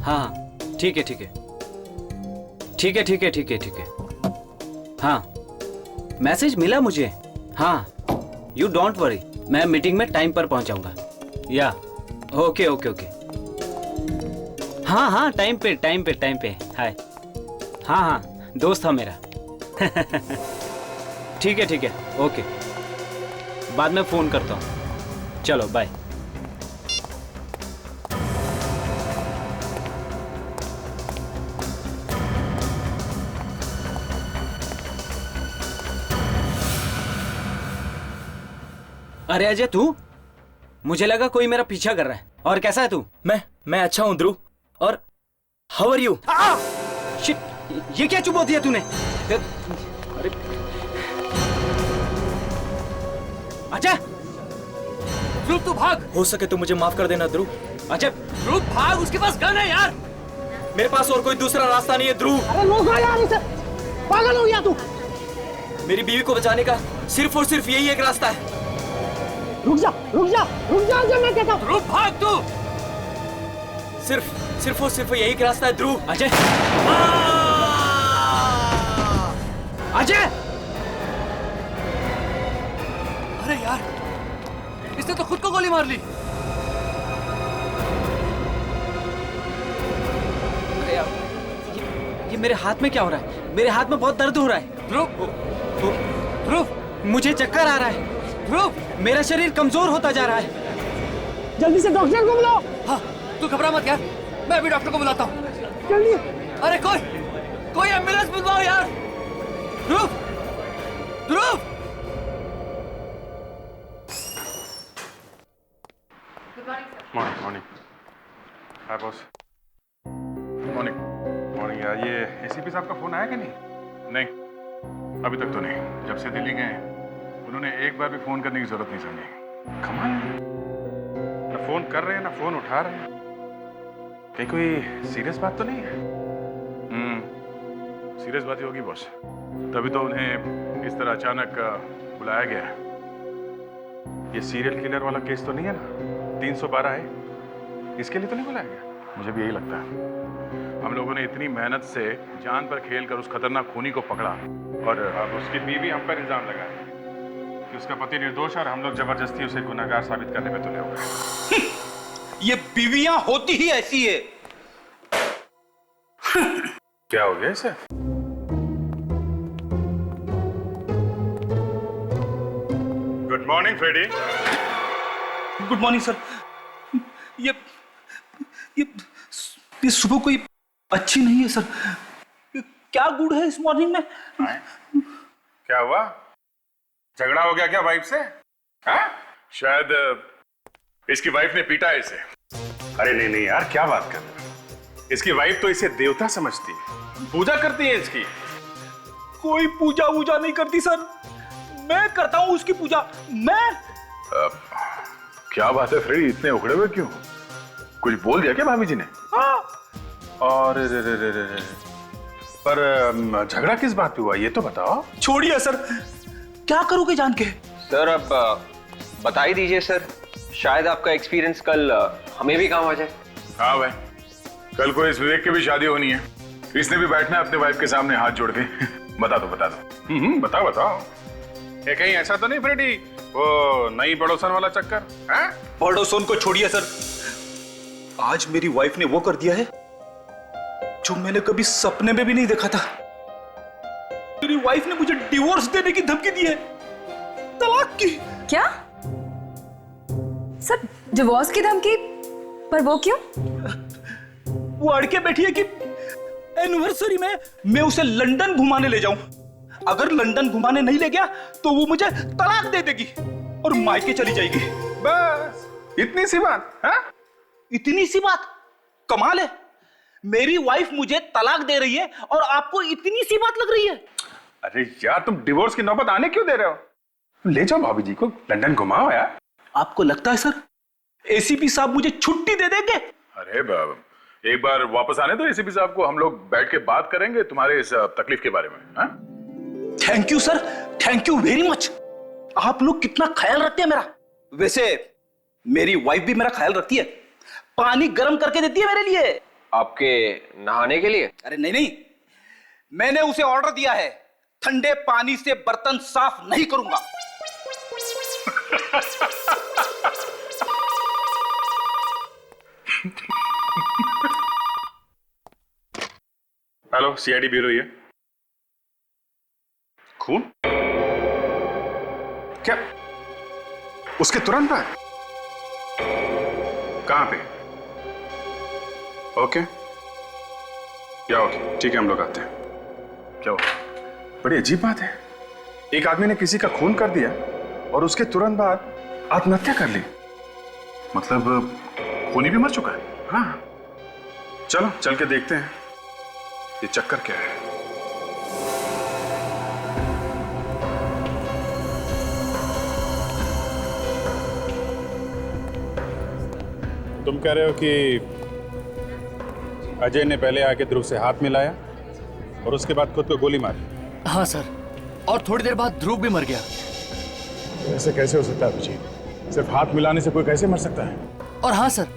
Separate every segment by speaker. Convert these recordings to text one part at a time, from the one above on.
Speaker 1: हाँ ठीक है ठीक है ठीक है ठीक है ठीक है ठीक है। हाँ मैसेज मिला मुझे। हाँ यू डोंट वरी, मैं मीटिंग में टाइम पर पहुंचाऊंगा। या ओके ओके ओके। हाँ हाँ टाइम पे टाइम पे टाइम पे। हाय। हाँ हाँ दोस्त था मेरा। ठीक है ओके, बाद में फोन करता हूँ। चलो बाय। अरे अजय तू, मुझे लगा कोई मेरा पीछा कर रहा है। और कैसा है तू?
Speaker 2: मैं अच्छा हूं ध्रुव। और हाउ आर यू?
Speaker 1: शिट, ये क्या चुप होती है तूने? अरे अजय
Speaker 2: ध्रुव तू भाग। हो सके तो मुझे माफ कर देना ध्रुव।
Speaker 1: अजय
Speaker 2: ध्रुव भाग, उसके पास गन है यार। मेरे पास और कोई दूसरा रास्ता नहीं है ध्रुव।
Speaker 3: अरे रोको यार इसे, पागल हो गया तू?
Speaker 2: मेरी बीवी को बचाने का सिर्फ और सिर्फ यही एक रास्ता है।
Speaker 3: रुक जा जो मैं कहता हूँ।
Speaker 2: ध्रुव भाग तू। सिर्फ और सिर्फ यही एक रास्ता है ध्रुव।
Speaker 1: अजय अजय!
Speaker 2: अरे यार, इसने तो खुद को गोली मार ली।
Speaker 1: अरे यार, ये मेरे हाथ में क्या हो रहा है? मेरे हाथ में बहुत दर्द हो रहा है।
Speaker 2: ध्रुव
Speaker 1: मुझे चक्कर आ रहा है।
Speaker 2: ध्रुव
Speaker 1: मेरा शरीर कमजोर होता जा रहा है।
Speaker 3: जल्दी से डॉक्टर को बुलाओ।
Speaker 2: हाँ तू घबरा मत यार, मैं अभी डॉक्टर को बुलाता हूँ।
Speaker 3: जल्दी।
Speaker 2: अरे कोई एम्बुलेंस बुलवाओ यार। ध्रुव
Speaker 4: मॉर्निंग। हाय बॉस। मॉर्निंग यार, ये एसीपी साहब का फोन आया कि नहीं? अभी तक तो नहीं। जब से दिल्ली गए उन्होंने एक बार भी फोन करने की जरूरत नहीं समझी। कमाल है, ना फोन कर रहे हैं ना फोन उठा रहे हैं। कहीं कोई सीरियस बात तो नहीं है? सीरियस बात ही होगी बॉस, तभी तो उन्हें इस तरह अचानक बुलाया गया है। ये सीरियल किलर वाला केस तो नहीं है ना? 312 है, इसके लिए तो नहीं बुलाया गया? मुझे भी यही लगता है। हम लोगों ने इतनी मेहनत से जान पर खेल कर उस खतरनाक खूनी को पकड़ा, और अब उसकी बीवी हम पर इल्जाम लगाए कि उसका पति निर्दोष है और हम लोग जबरदस्ती उसे गुनहगार साबित करने में तुले हुए हैं।
Speaker 5: ये बीवियां होती ही ऐसी है।
Speaker 4: क्या हो गया इसे? Good morning Freddy.
Speaker 5: Good morning sir. ये सुबह कोई अच्छी नहीं है सर। क्या गुड है इस मॉर्निंग में?
Speaker 4: क्या हुआ? झगड़ा हो गया क्या वाइफ से? हाँ? शायद इसकी वाइफ ने पीटा है इसे। अरे नहीं यार, क्या बात कर रहे हो? इसकी वाइफ तो इसे देवता समझती है, पूजा करती है इसकी।
Speaker 5: कोई पूजा वूजा नहीं करती सर, मैं करता हूं उसकी पूजा। मैं
Speaker 4: क्या बात है फ्रेडी, इतने उखड़े हुए क्यों? कुछ बोल दिया क्या भाभी जी ने?
Speaker 5: हाँ।
Speaker 4: और पर झगड़ा किस बात पे हुआ ये तो बताओ।
Speaker 5: छोड़िए सर, क्या करोगे जान के?
Speaker 6: सर अब बता ही दीजिए सर, शायद आपका एक्सपीरियंस कल हमें भी काम आ जाए।
Speaker 4: हाँ भाई, कल को इस विवेक की भी शादी होनी है, इसने भी बैठना है अपने वाइफ के सामने हाथ जोड़ के। बता दो बताओ। ये कहीं ऐसा तो नहीं फ्रेडी, वो नई पड़ोसन वाला चक्कर?
Speaker 5: पड़ोसन को छोड़िए सर, आज मेरी वाइफ ने वो कर दिया है जो मैंने कभी सपने में भी नहीं देखा था। मेरी वाइफ ने मुझे डिवोर्स देने की धमकी दी है, तलाक की।
Speaker 7: क्या सर, डिवोर्स की धमकी? पर वो क्यों?
Speaker 5: वो अड़के बैठी है कि एनिवर्सरी में मैं उसे लंदन घुमाने ले जाऊं। अगर लंदन घुमाने नहीं ले गया तो वो मुझे तलाक दे देगी और मायके चली जाएगी।
Speaker 4: बस इतनी सी बात?
Speaker 5: इतनी सी बात? कमाल है, मेरी वाइफ मुझे तलाक दे रही है और आपको इतनी सी बात लग रही है?
Speaker 4: अरे यार, तुम डिवोर्स की नौबत आने क्यों दे रहे हो? ले जाओ भाभी जी को लंदन घुमाओ यार।
Speaker 5: आपको लगता है सर एसीपी साहब मुझे छुट्टी दे देंगे?
Speaker 4: अरे बाबा, एक बार वापस आने दो एसीपी साहब को, हम लोग बैठ के बात करेंगे तुम्हारे इस तकलीफ के बारे में।
Speaker 5: Thank you sir, thank you very much. आप लोग कितना ख्याल रखते हैं मेरा। वैसे मेरी वाइफ भी मेरा ख्याल रखती है, पानी गर्म करके देती है मेरे लिए।
Speaker 6: आपके नहाने के लिए?
Speaker 5: अरे नहीं नहीं, मैंने उसे ऑर्डर दिया है, ठंडे पानी से बर्तन साफ नहीं करूंगा।
Speaker 4: हेलो, सीआईडी ब्यूरो ये। खून? क्या उसके तुरंत बाद? कहां पे? ओके, क्या ओके, ठीक है, हम लोग आते हैं। क्या हुआ? बड़ी अजीब बात है, एक आदमी ने किसी का खून कर दिया और उसके तुरंत बाद आत्महत्या कर ली। मतलब खूनी भी मर चुका है। हाँ, चलो चल के देखते हैं ये चक्कर क्या है। तुम कह रहे हो कि अजय ने पहले आके ध्रुव से हाथ मिलाया और उसके बाद खुद को गोली मारी?
Speaker 2: हाँ सर, और थोड़ी देर बाद ध्रुव भी मर गया।
Speaker 4: ऐसे कैसे हो सकता है अभिजीत? सिर्फ हाथ मिलाने से कोई कैसे मर सकता है?
Speaker 2: और हाँ सर,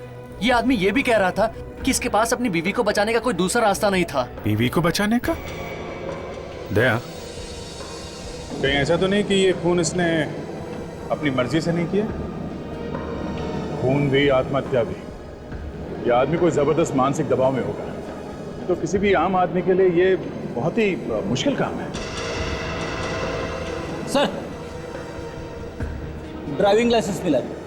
Speaker 2: ये आदमी ये भी कह रहा था कि इसके पास अपनी बीवी को बचाने का कोई दूसरा रास्ता नहीं था।
Speaker 4: बीवी को बचाने का? दया, कहीं ऐसा तो नहीं कि ये खून इसने अपनी मर्जी से नहीं किया? खून भी, आत्महत्या भी, ये आदमी कोई जबरदस्त मानसिक दबाव में होगा। तो किसी भी आम आदमी के लिए ये बहुत ही मुश्किल काम है।
Speaker 3: सर, ड्राइविंग लाइसेंस मिला है।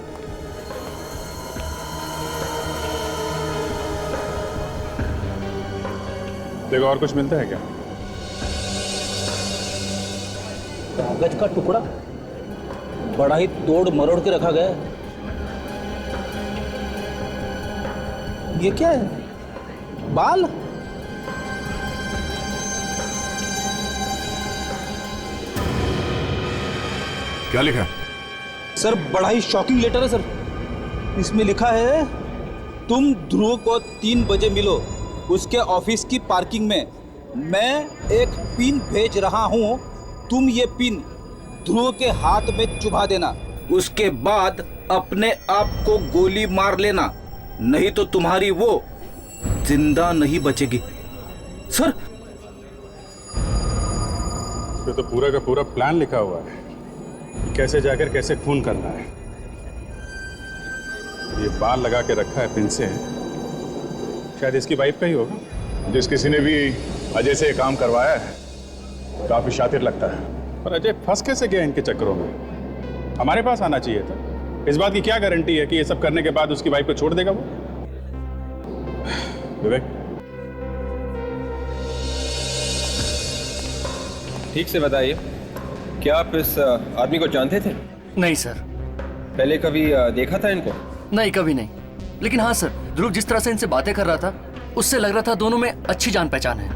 Speaker 4: देखो, और कुछ मिलता है क्या?
Speaker 3: कागज का टुकड़ा बड़ा ही तोड़ मरोड़ के रखा गया है। ये क्या है? बाल?
Speaker 4: क्या लिखा?
Speaker 3: सर, बड़ा ही शॉकिंग लेटर है सर। इसमें लिखा है, तुम ध्रुव को 3 बजे मिलो उसके ऑफिस की पार्किंग में। मैं एक पिन भेज रहा हूं, तुम ये पिन ध्रुव के हाथ में चुभा देना। उसके बाद अपने आप को गोली मार लेना, नहीं तो तुम्हारी वो जिंदा नहीं बचेगी। सर,
Speaker 4: ये तो पूरा का पूरा प्लान लिखा हुआ है, कैसे जाकर कैसे खून करना है। ये बाल लगा के रखा है पिन से, शायद इसकी वाइफ का ही होगा। जिस किसी ने भी अजय से काम करवाया है काफी शातिर लगता है। पर अजय फंस कैसे गया इनके चक्करों में? हमारे पास आना चाहिए था। इस बात की क्या गारंटी है कि ये सब करने के बाद उसकी वाइफ को छोड़ देगा वो? विवेक,
Speaker 6: ठीक से बताइए, क्या आप इस आदमी को जानते थे?
Speaker 2: नहीं सर।
Speaker 6: पहले कभी देखा था इनको?
Speaker 2: नहीं, कभी नहीं। लेकिन हाँ सर, ध्रुव जिस तरह से इनसे बातें कर रहा था, उससे लग रहा था दोनों में अच्छी जान पहचान है।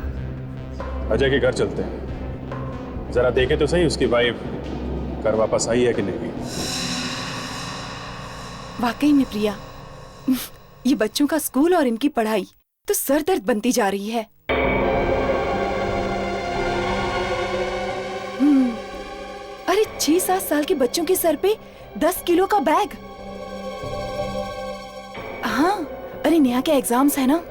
Speaker 4: अजय के घर चलते हैं, जरा देखे तो सही उसकी वाइफ घर वापस आई है कि नहीं।
Speaker 8: वाकई में प्रिया, ये बच्चों का स्कूल और इनकी पढ़ाई तो सर दर्द बनती जा रही है। अरे 6-7 साल के बच्चों के सर पे 10 किलो का बैग। हाँ, अरे नेहा के एग्जाम्स है ना।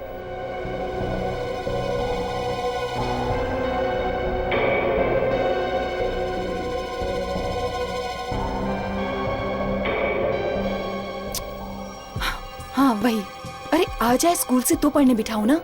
Speaker 8: हाँ वही। अरे आ जाए स्कूल से तो पढ़ने बिठाओ ना।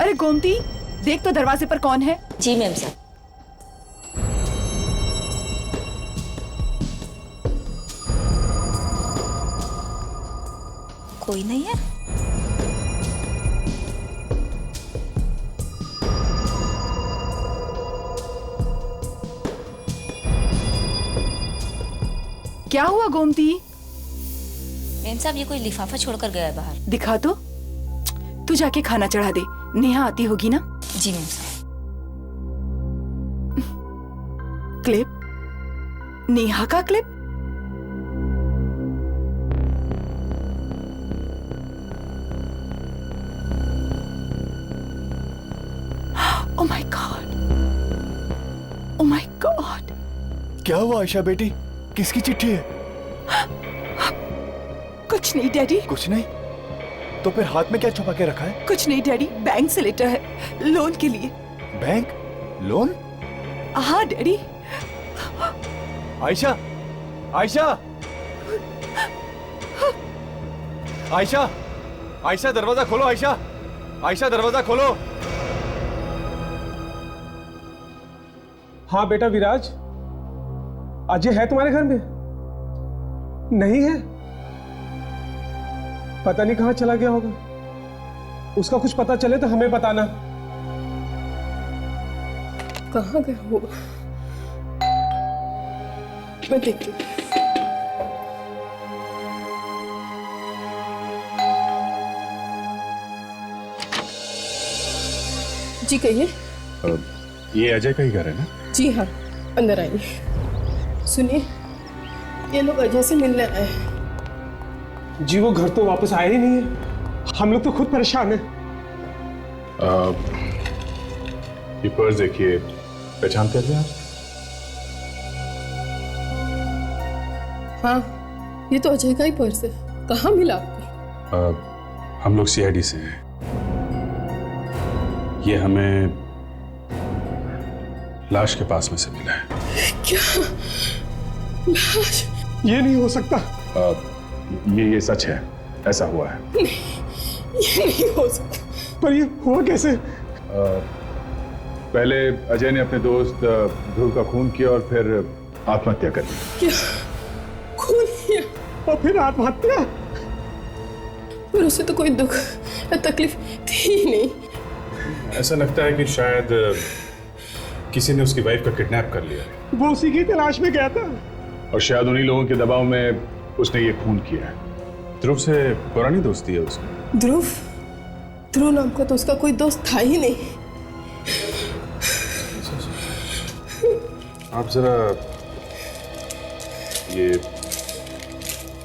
Speaker 8: अरे गोमती, देख तो दरवाजे पर कौन है।
Speaker 9: जी मैम साहब। कोई नहीं है।
Speaker 8: क्या हुआ गोमती?
Speaker 9: मैम साहब, ये कोई लिफाफा छोड़कर गया है बाहर।
Speaker 8: दिखा तो। तू जाके खाना चढ़ा दे, नेहा आती होगी ना।
Speaker 9: जी मैम साहब।
Speaker 8: क्लिप, नेहा का clip? Oh my God, oh my God.
Speaker 10: क्या हुआ आयशा बेटी, किसकी चिट्ठी है?
Speaker 8: कुछ नहीं डैडी।
Speaker 10: कुछ नहीं? तो फिर हाथ में क्या छुपा के रखा है?
Speaker 8: कुछ नहीं डैडी, बैंक से लेटर है, लोन के लिए।
Speaker 10: बैंक? लोन?
Speaker 8: हाँ डैडी।
Speaker 10: आयशा, आयशा, आयशा, आयशा दरवाजा खोलो। आयशा, आयशा दरवाजा खोलो।
Speaker 11: हाँ बेटा विराज, अजय है तुम्हारे घर में? नहीं है? पता नहीं कहां चला गया होगा। उसका कुछ पता चले तो हमें बताना।
Speaker 12: कहां गया होगा, मैं देखती हूँ। जी कहिए।
Speaker 4: ये अजय का ही घर है ना?
Speaker 12: जी हाँ, अंदर आइए। सुनिए, ये लोग अजय से मिलने आए हैं।
Speaker 11: जी वो घर तो वापस आया ही नहीं है, हम लोग तो खुद परेशान हैं।
Speaker 4: ये पर्स देखिए, पहचानते हैं आप?
Speaker 12: हाँ, ये तो अजय का ही पर्स है। कहाँ मिला आपको?
Speaker 4: हम लोग सीआईडी से हैं। ये हमें लाश के पास में से मिला है।
Speaker 12: क्या? लाश?
Speaker 11: ये नहीं हो सकता।
Speaker 4: ये सच है, ऐसा हुआ है।
Speaker 12: नहीं, ये नहीं हो सकता।
Speaker 11: पर ये हुआ कैसे?
Speaker 4: पहले अजय ने अपने दोस्त ध्रुव का खून किया और फिर आत्महत्या कर ली।
Speaker 12: क्या? खून किया
Speaker 11: और फिर आत्महत्या?
Speaker 12: पर उसे तो कोई दुख या तकलीफ थी ही नहीं।
Speaker 4: ऐसा लगता है कि शायद किसी ने उसकी वाइफ का किडनैप कर लिया।
Speaker 11: वो उसी की तलाश में गया था
Speaker 4: और शायद उन्हीं लोगों के दबाव में उसने ये खून किया है। ध्रुव से पुरानी दोस्ती है उसकी।
Speaker 12: ध्रुव? ध्रुव नाम का तो उसका कोई दोस्त था ही नहीं।
Speaker 4: आप जरा ये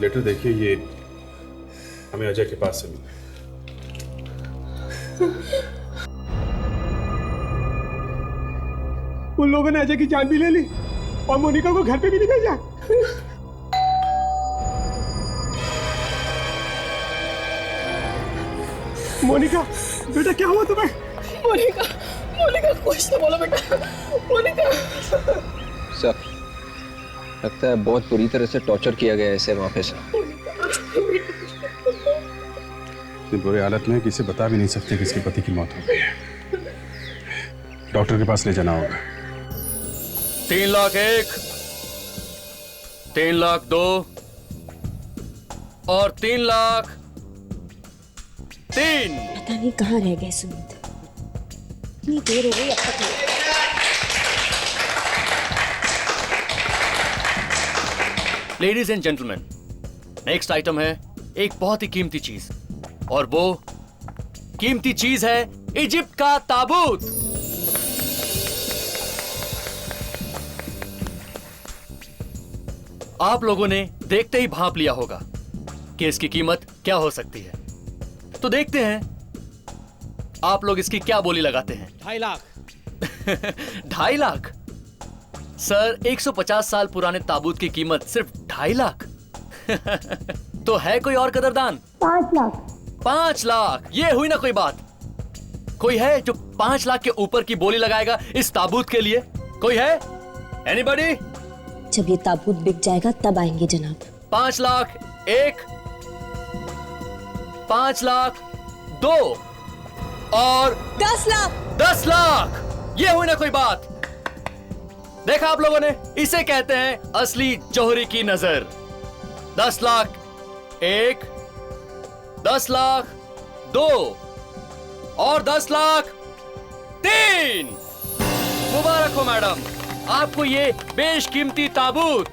Speaker 4: लेटर देखिए, ये हमें अजय के पास से मिला।
Speaker 11: उन लोगों ने अजय की जान भी ले ली और मोनिका को घर पे भी नहीं भेजा। मोनिका, बेटा क्या हुआ तुम्हें?
Speaker 12: मोनिका, मोनिका कुछ तो बोलो बेटा। मोनिका।
Speaker 6: सर, लगता है बहुत बुरी तरह से टॉर्चर किया गया है इसे वहाँ पे। सर,
Speaker 4: इतनी बुरी हालत में किसी बता भी नहीं सकते कि इसके पति की मौत हो गई है। डॉक्टर के पास ले जाना होगा।
Speaker 2: 3,01,000, 3,02,000 और 3,03,000।
Speaker 9: पता नहीं कहाँ रह गए सुमित, इतनी देर हो गई अब तक नहीं।
Speaker 2: Ladies and gentleman, next item है एक बहुत ही कीमती चीज, और वो कीमती चीज है इजिप्ट का ताबूत। आप लोगों ने देखते ही भांप लिया होगा कि इसकी कीमत क्या हो सकती है। तो देखते हैं आप लोग इसकी क्या बोली लगाते हैं।
Speaker 11: 2.5 लाख।
Speaker 2: 2.5 लाख? सर, 150 साल पुराने ताबूत की कीमत सिर्फ 2.5 लाख? तो है कोई और कदरदान?
Speaker 12: 5 लाख।
Speaker 2: 5 लाख? ये हुई ना कोई बात। कोई है जो 5 लाख के ऊपर की बोली लगाएगा इस ताबूत के लिए? कोई है? एनीबॉडी?
Speaker 9: जब ये ताबूत बिक जाएगा तब आएंगे जनाब।
Speaker 2: 5 लाख 1, 5 लाख 2 और
Speaker 9: 10 लाख।
Speaker 2: 10 लाख? ये हुई ना कोई बात। देखा आप लोगों ने, इसे कहते हैं असली जौहरी की नजर। 10 लाख 1, 10 लाख 2 और 10 लाख 3। मुबारक हो मैडम, आपको ये बेशकीमती ताबूत।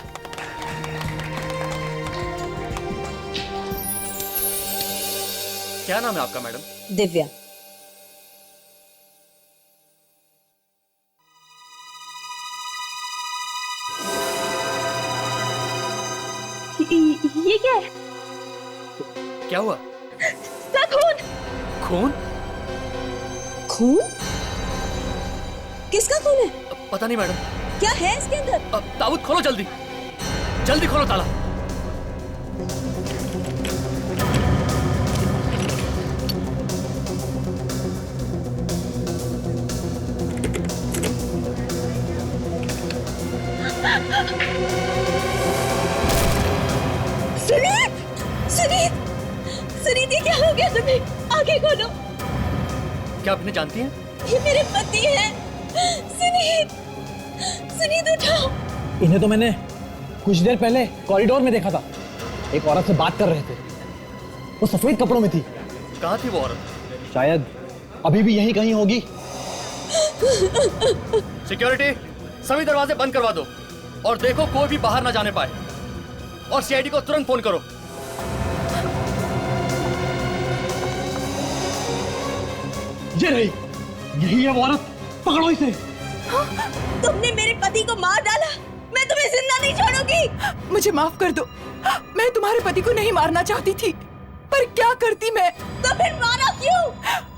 Speaker 2: क्या नाम है आपका मैडम?
Speaker 9: दिव्या। ये क्या है?
Speaker 2: क्या हुआ?
Speaker 9: सर, खून।
Speaker 2: खून?
Speaker 9: खून? किसका खून है?
Speaker 2: पता नहीं मैडम।
Speaker 9: क्या है इसके अंदर?
Speaker 2: ताबूत खोलो जल्दी, जल्दी खोलो ताला।
Speaker 9: सुनीत! सुनीत! सुनीत, ये क्या हो गया तुम्हें? आंखें खोलो।
Speaker 2: क्या आपने जानती हैं?
Speaker 9: ये मेरे पति हैं। सुनीत! सुनीत, उठाओ।
Speaker 13: इन्हें तो मैंने कुछ देर पहले कॉरिडोर में देखा था, एक औरत से बात कर रहे थे। वो सफेद कपड़ों में थी।
Speaker 2: कहाँ थी वो औरत?
Speaker 13: शायद अभी भी यहीं कहीं होगी।
Speaker 2: सिक्योरिटी, सभी दरवाजे बंद करवा दो और देखो कोई भी बाहर ना जाने पाए, और सीआईडी को तुरंत फोन करो।
Speaker 13: ये रही, यही है वो औरत, पकड़ो इसे।
Speaker 9: तुमने मेरे पति को मार डाला, मैं तुम्हें जिंदा नहीं छोड़ूंगी।
Speaker 8: मुझे माफ कर दो, मैं तुम्हारे पति को नहीं मारना चाहती थी, पर क्या करती मैं?
Speaker 9: तो फिर मारा क्यों?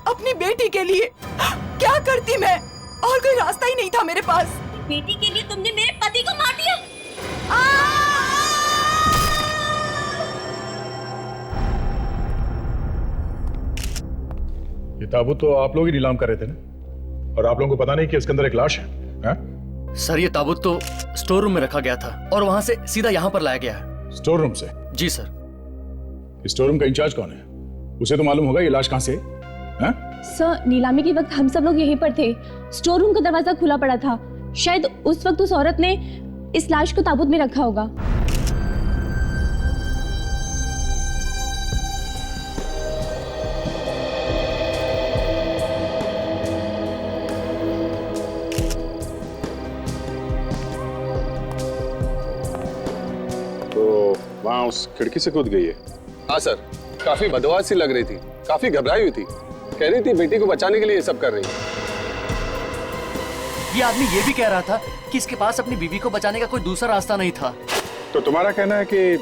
Speaker 8: अपनी बेटी के लिए। क्या करती मैं? और कोई रास्ता ही नहीं था मेरे पास।
Speaker 9: बेटी के लिए तुमने मेरे पति को मार दिया।
Speaker 4: ये ताबूत तो आप लोग ही नीलाम कर रहे थे ना, और आप लोगों को पता नहीं कि इसके अंदर एक लाश है, हाँ?
Speaker 2: सर, ये ताबूत तो स्टोर रूम में रखा गया था और वहां से सीधा यहाँ पर लाया गया है।
Speaker 4: स्टोर रूम से?
Speaker 2: जी सर।
Speaker 4: स्टोर रूम का इंचार्ज कौन है? उसे तो मालूम होगा ये लाश कहाँ से है, हाँ?
Speaker 9: सर, नीलामी के वक्त हम सब लोग यहीं पर थे। स्टोर रूम का दरवाजा खुला पड़ा था। शायद उस वक्त उस औरत ने इस लाश को ताबूत में रखा होगा।
Speaker 4: तो वहाँ उस खिड़की से कूद गई है?
Speaker 10: हाँ सर, काफी बदवास सी लग रही थी, काफी घबराई हुई थी, कह रही थी बेटी को बचाने के लिए ये सब कर रही है।
Speaker 2: ये आदमी ये भी कह रहा था कि इसके पास अपनी बीवी को बचाने का कोई दूसरा रास्ता नहीं था।
Speaker 4: तो तुम्हारा कहना है कि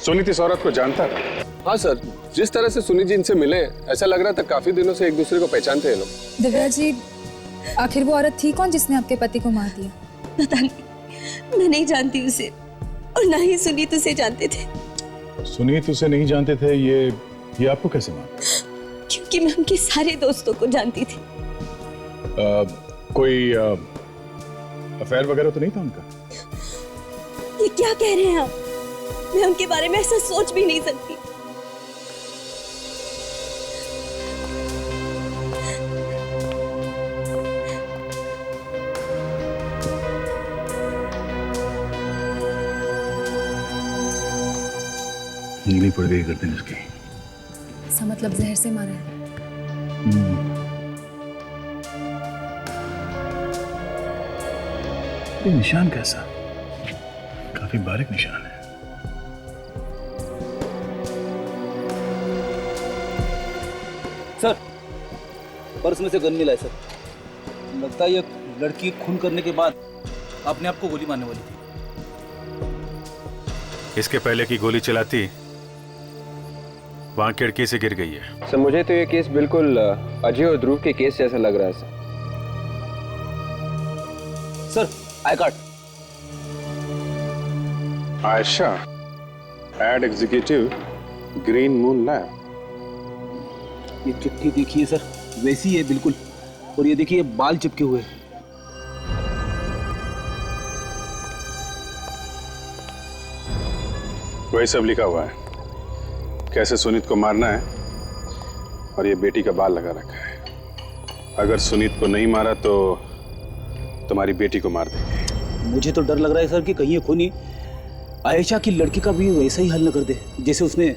Speaker 4: सुनीत इस औरत को जानता था?
Speaker 10: हाँ सर, जिस तरह से सुनीत जी इनसे मिले, ऐसा लग रहा था काफी दिनों से एक दूसरे को पहचानते हैं लोग।
Speaker 7: दिव्या जी, आखिर वो औरत थी कौन जिसने आपके पति को मार दिया?
Speaker 9: पता नहीं, मैं नहीं जानती उसे, और ना ही सुनीत उसे जानते थे।
Speaker 4: सुनीत उसे नहीं जानते थे, ये आपको कैसे मालूम?
Speaker 9: क्योंकि मैं उनके सारे दोस्तों को जानती थी।
Speaker 4: कोई अफेयर वगैरह तो नहीं था उनका?
Speaker 9: ये क्या कह रहे हैं आप? मैं उनके बारे में ऐसा सोच भी नहीं सकती।
Speaker 4: नीली पड़ गई गर्दन इसकी।
Speaker 7: इसका मतलब जहर से मारा है।
Speaker 4: ये निशान कैसा? काफी बारीक निशान है।
Speaker 3: सर, पर्स में से गन मिला है सर। लगता है ये लड़की खून करने के बाद अपने आप को गोली मारने वाली थी।
Speaker 4: इसके पहले की गोली चलाती वहां खिड़की से गिर गई है।
Speaker 6: सर, मुझे तो ये केस बिल्कुल अजय और ध्रुव के केस जैसा लग रहा है
Speaker 3: sir. I card.
Speaker 4: Ayesha, ad executive, Green Moon Lab.
Speaker 3: ये चिट्ठी देखिए सर, वैसी है बिल्कुल। और ये देखिए बाल चिपके हुए।
Speaker 4: वही सब लिखा हुआ है, कैसे सुनीत को मारना है, और ये बेटी का बाल लगा रखा है। अगर सुनीत को नहीं मारा तो तुम्हारी बेटी को मार देंगे।
Speaker 3: मुझे तो डर लग रहा है सर कि कहीं ये खूनी आयशा की लड़की का भी वैसा ही हल न कर दे जैसे उसने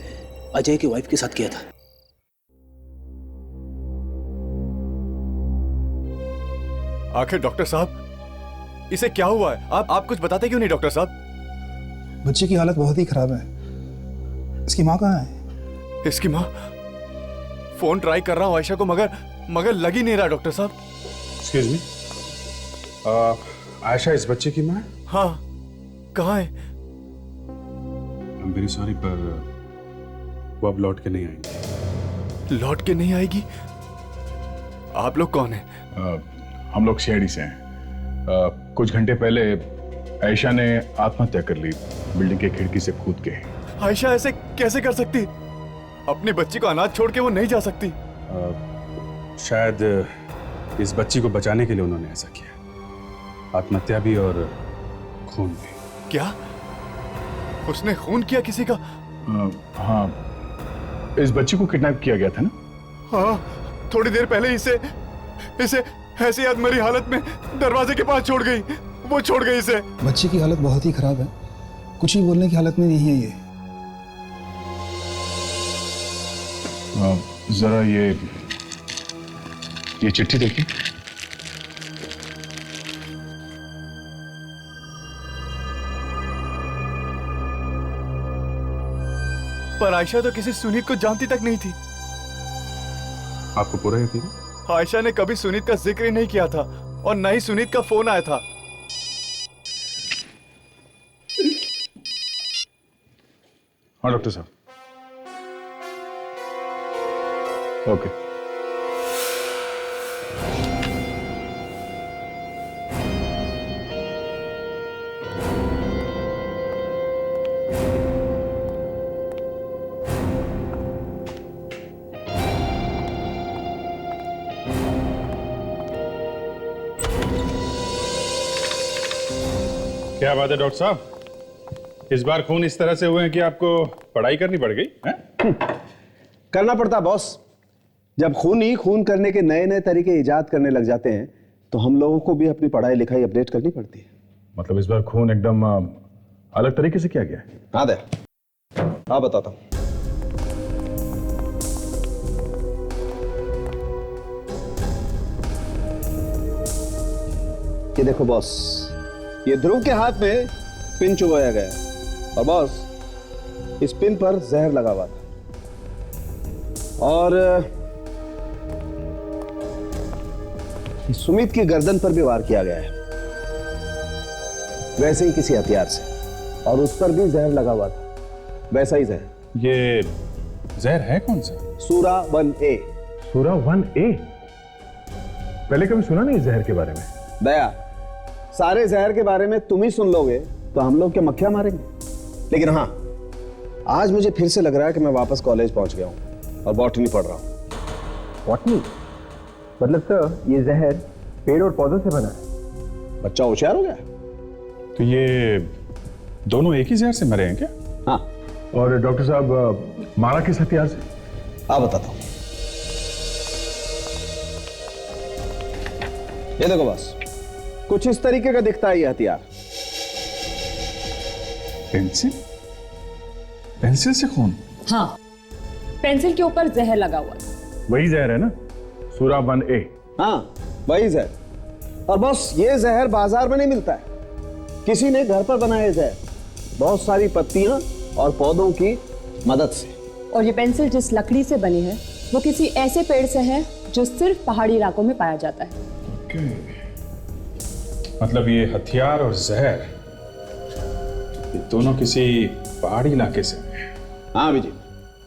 Speaker 3: अजय के वाइफ के साथ किया था।
Speaker 10: आखिर डॉक्टर साहब, इसे क्या हुआ है? आप कुछ बताते क्यों नहीं डॉक्टर साहब?
Speaker 14: बच्चे की हालत बहुत ही खराब है। इसकी माँ कहाँ है?
Speaker 10: इसकी माँ? फोन ट्राई कर रहा हूँ आयशा को, मगर लग ही नहीं रहा डॉक्टर साहब।
Speaker 4: एक्सक्यूज मी, आयशा इस बच्चे की माँ है?
Speaker 10: हाँ, कहाँ है?
Speaker 4: I'm very sorry, पर वो अब लौट के नहीं आएंगे।
Speaker 10: लौट के नहीं आएगी? आप लोग कौन हैं?
Speaker 4: हम लोग शेडी से हैं। कुछ घंटे पहले आयशा ने आत्महत्या कर ली, बिल्डिंग के खिड़की से कूद के।
Speaker 10: आयशा ऐसे कैसे कर सकती? अपनी बच्ची को अनाथ छोड़ के वो नहीं जा सकती।
Speaker 4: शायद इस बच्ची को बचाने के लिए उन्होंने ऐसा किया। आत्महत्या भी और खून भी।
Speaker 10: क्या उसने खून किया किसी का?
Speaker 4: हाँ, इस बच्ची को किडनैप किया गया था ना?
Speaker 10: हाँ, थोड़ी देर पहले इसे ऐसी अधमरी हालत में दरवाजे के पास छोड़ गई। वो छोड़ गई इसे।
Speaker 14: बच्चे की हालत बहुत ही खराब है, कुछ ही बोलने की हालत में नहीं है ये।
Speaker 4: जरा ये चिट्ठी देखिए।
Speaker 10: पर आयशा तो किसी सुनीत को जानती तक नहीं थी।
Speaker 4: आपको पूरा यकीन है?
Speaker 10: आयशा ने कभी सुनीत का जिक्र ही नहीं किया था और न ही सुनीत का फोन आया था।
Speaker 4: हाँ डॉक्टर साहब। ओके। क्या बात है डॉक्टर साहब, इस बार खून इस तरह से हुए हैं कि आपको पढ़ाई करनी पड़ गई है?
Speaker 15: करना पड़ता बॉस। जब खून ही खून करने के नए नए तरीके इजाद करने लग जाते हैं तो हम लोगों को भी अपनी पढ़ाई लिखाई अपडेट करनी पड़ती है।
Speaker 4: मतलब इस बार खून एकदम अलग तरीके से किया गया है?
Speaker 15: हाँ दे, हाँ बताता हूं। ये देखो बॉस, ये ध्रुव के हाथ में पिन चुभाया गया और बॉस इस पिन पर जहर लगा हुआ था और सुमित की गर्दन पर भी वार किया गया है, वैसे ही किसी हथियार से, और उस पर भी जहर लगा हुआ था, वैसा ही जहर।
Speaker 4: ये जहर है कौन सा?
Speaker 15: सूरा 1A।
Speaker 4: सूरा 1A? पहले कभी सुना नहीं जहर के बारे में।
Speaker 15: दया, सारे जहर के बारे में तुम ही सुन लोगे तो हम लोग क्या मक्खियां मारेंगे। लेकिन हाँ, आज मुझे फिर से लग रहा है कि मैं वापस कॉलेज पहुंच गया हूं और बॉटनी पढ़ रहा हूं।
Speaker 6: बॉटनी? मतलब तो ये जहर पेड़ और पौधों से बना है।
Speaker 15: बच्चा होशियार हो गया।
Speaker 4: तो ये दोनों एक ही जहर से मरे हैं क्या?
Speaker 15: हाँ।
Speaker 4: और डॉक्टर साहब मारा किस हथियार से?
Speaker 15: हाँ बताता हूं। ये देखो बस, कुछ इस तरीके का दिखता है ये हथियार।
Speaker 4: पेंसिल? पेंसिल से खून?
Speaker 16: हाँ, पेंसिल के ऊपर जहर लगा हुआ है।
Speaker 4: वही जहर है ना, सूरा 1A?
Speaker 15: हाँ वही जहर। और बस ये जहर बाजार में नहीं मिलता है, किसी ने घर पर बनाया जहर, बहुत सारी पत्तियां और पौधों की मदद से।
Speaker 16: और ये पेंसिल जिस लकड़ी से बनी है वो किसी ऐसे पेड़ से है जो सिर्फ पहाड़ी इलाकों में पाया जाता है।
Speaker 4: ओके। मतलब ये हथियार और जहर, ये दोनों किसी पहाड़ी इलाके से हैं।
Speaker 15: हाँ विजय।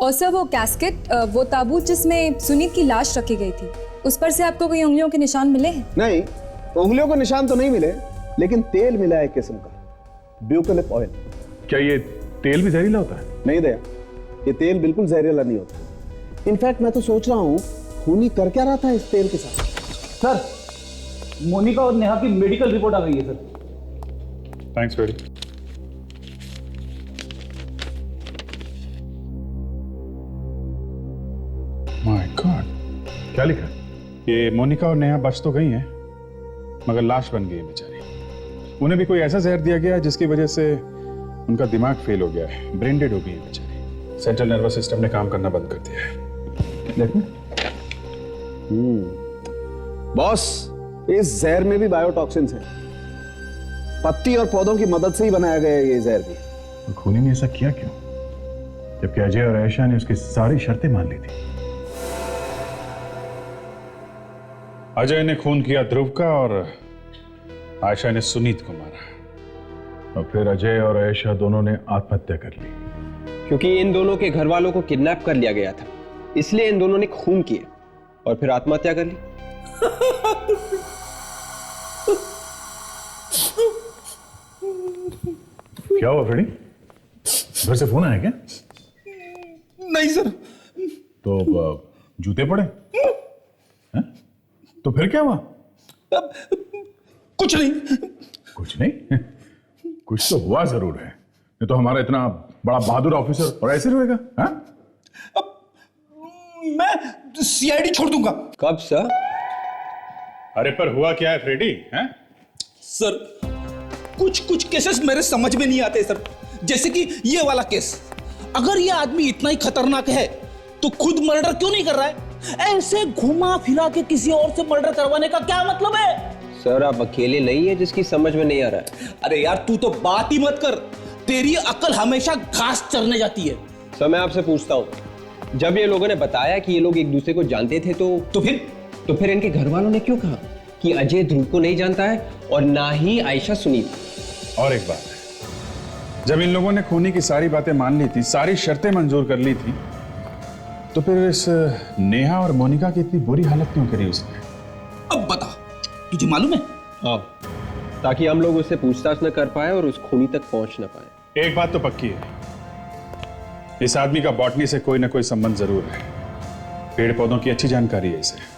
Speaker 7: और सर वो कैस्केट, वो ताबूत जिसमें सुनीत की लाश रखी गई थी, उस पर से आपको कोई उंगलियों के निशान मिले हैं?
Speaker 15: नहीं, उंगलियों के निशान तो नहीं मिले, लेकिन तेल मिला है एक किस्म का, ब्यूकलिप ऑयल।
Speaker 4: क्या ये तेल भी जहरीला होता है?
Speaker 15: नहीं दया, ये तेल बिल्कुल जहरीला नहीं होता। इनफैक्ट मैं तो सोच रहा हूँ खूनी कर क्या रहा था इस तेल के साथ।
Speaker 3: सर, मोनिका और नेहा की मेडिकल रिपोर्ट आ गई है sir.
Speaker 4: Thanks very. My God, क्या लिखा? ये मोनिका और नेहा बच तो गई हैं, मगर लाश बन गई है बेचारी। उन्हें भी कोई ऐसा जहर दिया गया जिसकी वजह से उनका दिमाग फेल हो गया है, ब्रेन डेड हो गई है बेचारी। सेंट्रल नर्वस सिस्टम ने काम करना बंद कर दिया है। देखो।
Speaker 15: बॉस, इस जहर में भी बायोटॉक्सिन्स हैं, पत्ती और पौधों की मदद से ही बनाया गया है ये जहर भी।
Speaker 4: तो खूनी ने ऐसा किया क्यों, जबकि अजय और आयशा ने उसकी सारी शर्तें मान ली थी? अजय ने खून किया ध्रुव का और आयशा ने सुनीत को मारा, और फिर अजय और आयशा दोनों ने आत्महत्या कर ली।
Speaker 6: क्योंकि इन दोनों के घर वालों को किडनैप कर लिया गया था, इसलिए इन दोनों ने खून किया और फिर आत्महत्या कर ली।
Speaker 4: क्या हुआ फ्रेडी? घर से फोन आया क्या?
Speaker 3: नहीं सर।
Speaker 4: तो जूते पड़े हैं? तो फिर क्या हुआ?
Speaker 3: कुछ नहीं। कुछ नहीं?
Speaker 4: कुछ तो हुआ जरूर है, नहीं तो हमारा इतना बड़ा बहादुर ऑफिसर और ऐसे रहेगा?
Speaker 3: मैं सीआईडी छोड़ दूंगा।
Speaker 6: कब सर?
Speaker 4: अरे पर हुआ क्या है फ्रेडी? हैं?
Speaker 3: सर कुछ कुछ केसेस मेरे समझ में नहीं आते सर, जैसे कि ये वाला केस। अगर ये आदमी इतना ही खतरनाक है तो खुद मर्डर क्यों नहीं कर रहा है? ऐसे घुमा फिरा के किसी और से मर्डर करवाने का क्या मतलब है?
Speaker 6: सर आप अकेले नहीं है जिसकी समझ में नहीं आ रहा है।
Speaker 3: अरे यार तू तो बात ही मत कर, तेरी अकल हमेशा घास चरने जाती है।
Speaker 6: सर मैं आपसे पूछता हूँ, जब ये लोगों ने बताया कि ये लोग एक दूसरे को जानते थे तो फिर इनके घर वालों ने क्यों कहा कि अजय ध्रुव को नहीं जानता है और ना ही आयशा सुनील?
Speaker 4: और एक बात है, जब इन लोगों ने खूनी की सारी बातें मान ली थी, सारी शर्तें मंजूर कर ली थी, तो फिर इस नेहा और मोनिका की इतनी बुरी हालत क्यों करी उसने?
Speaker 3: अब बता, तुझे मालूम है?
Speaker 6: हाँ, ताकि हम लोग उससे पूछताछ न कर पाए और उस खूनी तक पहुंच न पाए।
Speaker 4: एक बात तो पक्की है, इस आदमी का बॉटनी से कोई ना कोई संबंध जरूर है। पेड़ पौधों की अच्छी जानकारी है इसे।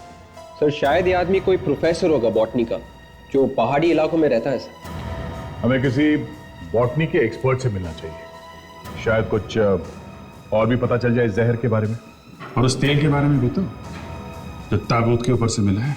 Speaker 6: सर शायद ये आदमी कोई प्रोफेसर होगा बॉटनी का, जो पहाड़ी इलाकों में रहता है सर।
Speaker 4: हमें किसी बॉटनी के एक्सपर्ट से मिलना चाहिए, शायद कुछ और भी पता चल जाए इस जहर के बारे में और उस तेल के बारे में भी, तो जो ताबूत के ऊपर से मिला है।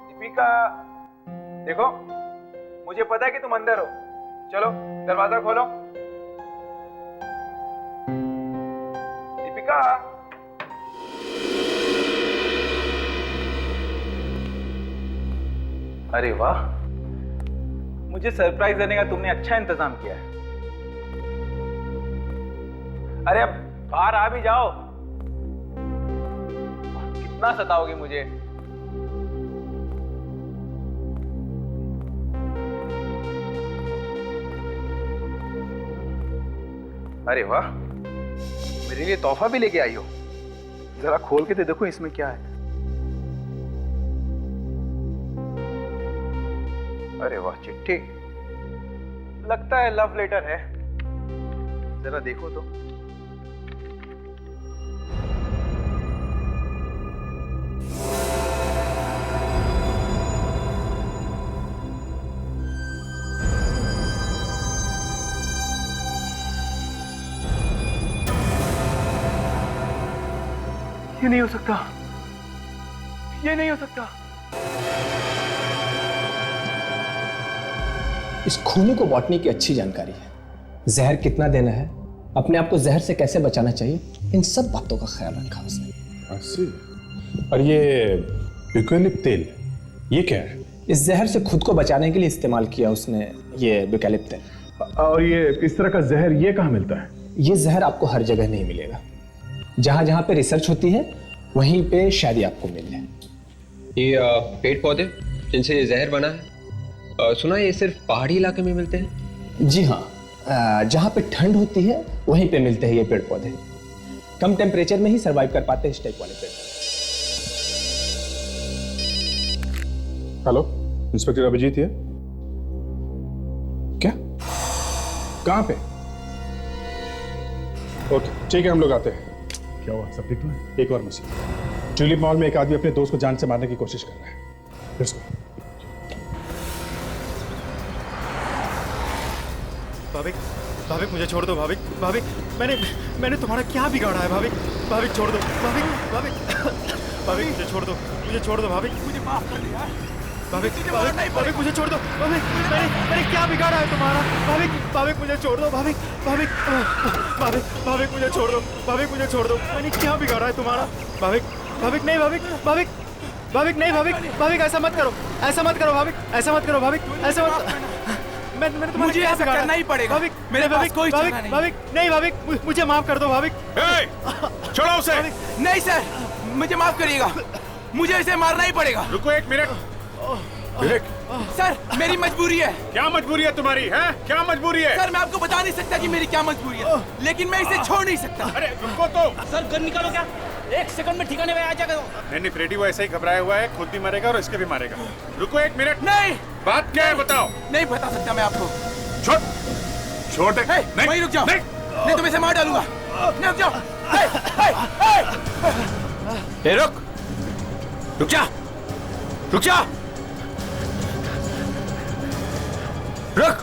Speaker 17: दीपिका, देखो मुझे पता है कि तुम अंदर हो, चलो दरवाजा खोलो। दीपिका, अरे वाह, मुझे सरप्राइज देने का तुमने अच्छा इंतजाम किया है। अरे अब बाहर आ भी जाओ, कितना सताओगी मुझे। अरे वाह, मेरे लिए तोहफा भी लेके आई हो, जरा खोल के तो देखो इसमें क्या है। अरे वाह, चिट्ठी, लगता है लव लेटर है, जरा देखो तो। ये नहीं हो सकता, ये नहीं हो सकता।
Speaker 13: इस खूनी को बॉटनी की अच्छी जानकारी है, जहर कितना देना है, अपने आप को जहर से कैसे बचाना चाहिए, इन सब बातों का ख्याल रखा उसने।
Speaker 4: अस्सी। और ये यूकेलिप्ट तेल, ये क्या है?
Speaker 13: इस जहर से खुद को बचाने के लिए इस्तेमाल किया उसने ये यूकेलिप्ट तेल।
Speaker 4: और ये इस तरह का जहर ये कहाँ मिलता है?
Speaker 13: ये जहर आपको हर जगह नहीं मिलेगा, जहां जहां पे रिसर्च होती है वहीं पे शायद ही आपको मिल जाए।
Speaker 6: ये पेड़ पौधे जिनसे ये जहर बना है, सुना ये सिर्फ पहाड़ी इलाके में मिलते हैं?
Speaker 13: जी हाँ, जहां पे ठंड होती है वहीं पे मिलते हैं ये पेड़ पौधे। कम टेम्परेचर में ही सरवाइव कर पाते हैं इस टाइप वाले पेड़ पौधे।
Speaker 4: हेलो, इंस्पेक्टर अभिजीत है? क्या? कहां पे? ओके ठीक है, हम लोग आते हैं। क्या हुआ, सब ठीक है? एक और मसला, ट्यूलिप मॉल में एक आदमी अपने दोस्त को जान से मारने की कोशिश कर रहा है। Let's go.
Speaker 10: भाविक, भाविक मुझे छोड़ दो भाविक, भाविक मैंने तुम्हारा क्या बिगाड़ा है भाविक, भाविक छोड़ दो भाविक, भाविक भाविक मुझे छोड़ दो, मुझे छोड़ दो भाविक, मुझे माफ कर दिया भाविक, भाविक भाविक मुझे छोड़ दो भाविक, मैंने क्या बिगाड़ा है तुम्हारा भाविक, भाविक मुझे छोड़ दो भाविक, भाविक भाविक भाविक मुझे छोड़ दो भाविक, मुझे छोड़ दो, मैंने क्या बिगाड़ा है तुम्हारा भाविक, भाविक नहीं भाविक, भाविक भाविक नहीं भाविक, भाविक ऐसा मत करो, ऐसा मत करो भाविक, ऐसा मत करो भाविक, ऐसा मत, मैंने
Speaker 17: मुझे ऐसा करना ही पड़ेगा।
Speaker 10: भाविक,
Speaker 17: मेरे पास कोई चारा नहीं।
Speaker 10: भाविक नहीं, भाविक मुझे माफ कर दो भाविक।
Speaker 4: छोड़ो उसे।
Speaker 17: नहीं सर, मुझे माफ करिएगा, मुझे इसे मारना ही पड़ेगा।
Speaker 4: रुको एक मिनट। विवेक,
Speaker 17: सर मेरी मजबूरी है।
Speaker 4: क्या मजबूरी है तुम्हारी? है क्या मजबूरी है?
Speaker 17: सर मैं आपको बता नहीं सकता कि मेरी क्या मजबूरी है, लेकिन मैं इसे छोड़ नहीं सकता।
Speaker 4: अरे रुको तो।
Speaker 17: सर गन निकालो, क्या 1 सेकंड में ठिकाने में आ जाएगा।
Speaker 4: नहीं फ्रेडी वो ऐसे ही घबराया हुआ है, खुद भी मरेगा और इसके भी मारेगा। रुको एक मिनट।
Speaker 17: नहीं,
Speaker 4: बात क्या है बताओ।
Speaker 17: नहीं बता सकता मैं आपको।
Speaker 4: छोड़ दे।
Speaker 17: नहीं वहीं रुक जाओ, नहीं तो मैं इसे मार डालूंगा। नहीं रुक जाओ।
Speaker 1: रुक जा, रुक जा, रुक।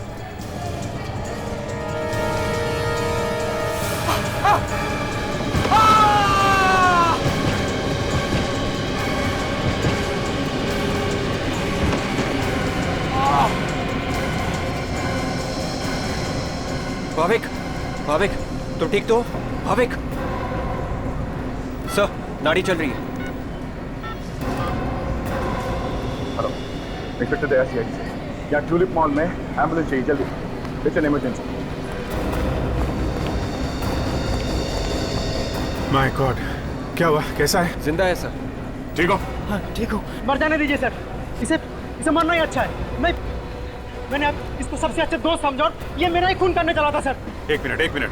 Speaker 1: भाविक, भाविक तुम ठीक तो? भाविक सर, नाड़ी चल रही है।
Speaker 5: हेलो, इंस्पेक्टर दया सीआईडी से। यहाँ ट्यूलिप मॉल में एम्बुलेंस चाहिए, जल्दी। It's an emergency.
Speaker 4: My God, क्या हुआ? कैसा है?
Speaker 6: जिंदा है सर।
Speaker 4: ठीक हो?
Speaker 10: हाँ ठीक हो। मर जाने दीजिए सर, इसे मरना ही अच्छा है। मैंने अब इसको सबसे अच्छा दोस्त समझा और ये मेरा ही खून करने चला था सर।
Speaker 4: एक मिनट,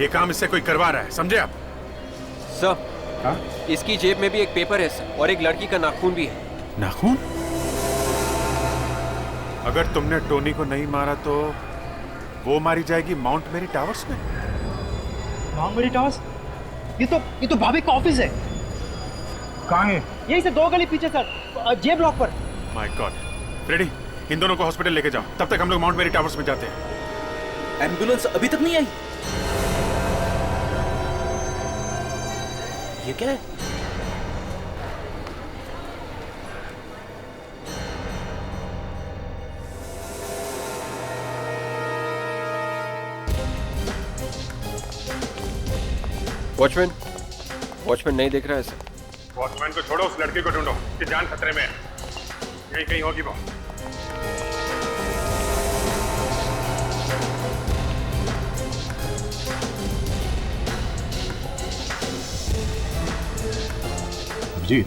Speaker 4: ये काम इससे कोई करवा रहा है, समझे आप?
Speaker 6: सर, इसकी जेब में भी एक पेपर है सर, और एक लड़की का नाखून भी है।
Speaker 4: नाखून? अगर तुमने टोनी को नहीं मारा तो वो मारी जाएगी माउंट मेरी टावर्स में।
Speaker 10: माउंट मेरी टावर्स? ये तो भाभी का ऑफिस है।
Speaker 5: कहाँ है?
Speaker 10: यही से 2 गली पीछे सर, जे ब्लॉक पर।
Speaker 4: माय गॉड, फ्रेडी इन दोनों को हॉस्पिटल लेके जाओ, तब तक हम लोग माउंट मेरी टावर्स में जाते हैं।
Speaker 1: एम्बुलेंस अभी तक नहीं आई? ये क्या है?
Speaker 6: वॉचमैन नहीं देख रहा है सर।
Speaker 4: वॉचमैन को छोड़ो, उस लड़की को ढूंढो, उसकी जान खतरे में है। यहीं कहीं होगी वो।
Speaker 5: जी,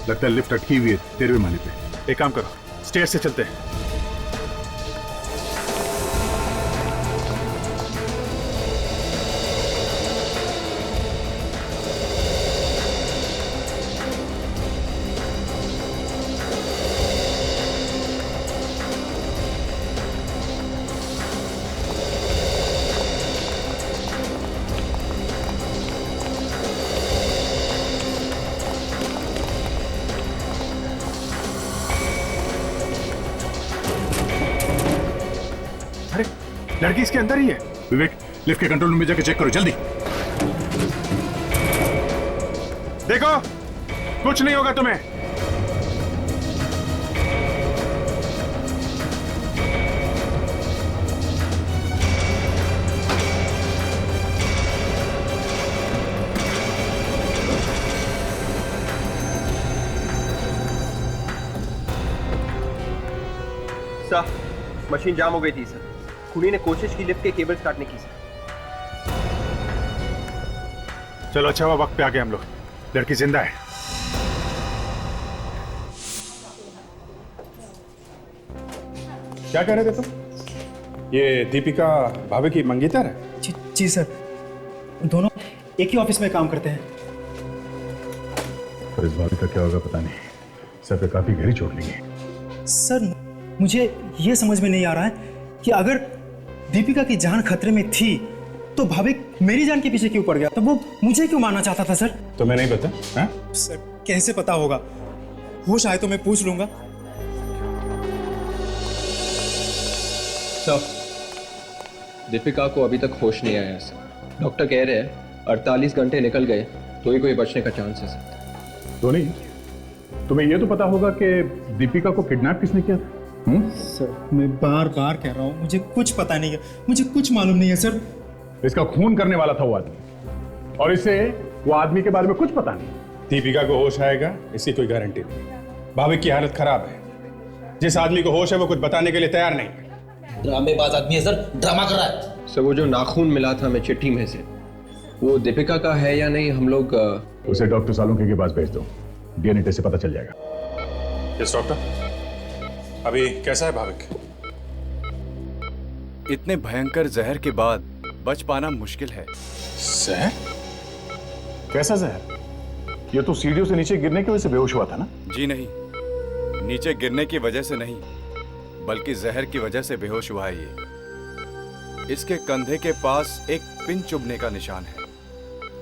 Speaker 5: लगता है लिफ्ट अटकी हुई है 13वें माले पे।
Speaker 4: एक काम करो, स्टेयर से चलते हैं।
Speaker 5: लड़की इसके अंदर ही है। विवेक, लिफ्ट के कंट्रोल रूम में जाके चेक करो, जल्दी।
Speaker 4: देखो, कुछ नहीं होगा तुम्हें।
Speaker 6: सर, मशीन जाम हो गई थी सर। खूनी ने कोशिश की लिफ्ट के केबल्स काटने की सर।
Speaker 4: चलो अच्छा हुआ वक्त पे आ गए हम लोग। लड़की जिंदा है।
Speaker 5: क्या कह रहे थे तुम? ये दीपिका भाभी की मंगेतर है?
Speaker 10: जी सर, दोनों एक ही ऑफिस में काम करते हैं।
Speaker 5: पर इस भाभी का क्या होगा पता नहीं। सर पे काफी गहरी चोट लगी है।
Speaker 10: सर मुझे ये समझ में नहीं आ रहा है कि अगर दीपिका की जान खतरे में थी तो भाविक मेरी जान के पीछे क्यों पड़ गया? तो वो मुझे क्यों मारना चाहता था सर?
Speaker 5: तो मैं नहीं पता। हाँ?
Speaker 10: सर कैसे पता होगा? होश आए तो मैं पूछ लूंगा।
Speaker 6: सर, दीपिका को अभी तक होश नहीं आया सर। डॉक्टर कह रहे हैं 48 घंटे निकल गए तो ही कोई बचने का चांस है सर।
Speaker 5: तो नहीं, तुम्हें ये तो पता होगा कि दीपिका को किडनैप किसने किया था?
Speaker 10: सर मैं बार बार कह रहा हूँ, मुझे कुछ पता नहीं है, मुझे कुछ मालूम नहीं है सर।
Speaker 5: इसका खून करने वाला था वो आदमी, और इसे वो आदमी के बारे में कुछ पता नहीं। दीपिका को होश आएगा इसकी कोई गारंटी नहीं। भाभी की हालत खराब है। जिस आदमी को होश है वो कुछ बताने के लिए तैयार नहीं।
Speaker 3: ड्रामेबाज आदमी है सर, ड्रामा कर रहा है।
Speaker 6: सर वो जो नाखून मिला था हमें चिट्ठी में से, वो दीपिका का है या नहीं, हम लोग
Speaker 4: उसे डॉक्टर सालुंखे के पास भेज दो, डीएनए टेस्ट से पता चल जाएगा। यस डॉक्टर, अभी कैसा है भाविक?
Speaker 2: इतने भयंकर जहर के बाद बच पाना मुश्किल है।
Speaker 4: जहर? कैसा जहर? ये तो सीढ़ियों से नीचे गिरने की वजह से बेहोश हुआ था ना?
Speaker 2: जी नहीं, नीचे गिरने की वजह से नहीं, बल्कि जहर की वजह से बेहोश हुआ है ये। इसके कंधे के पास एक पिन चुभने का निशान है।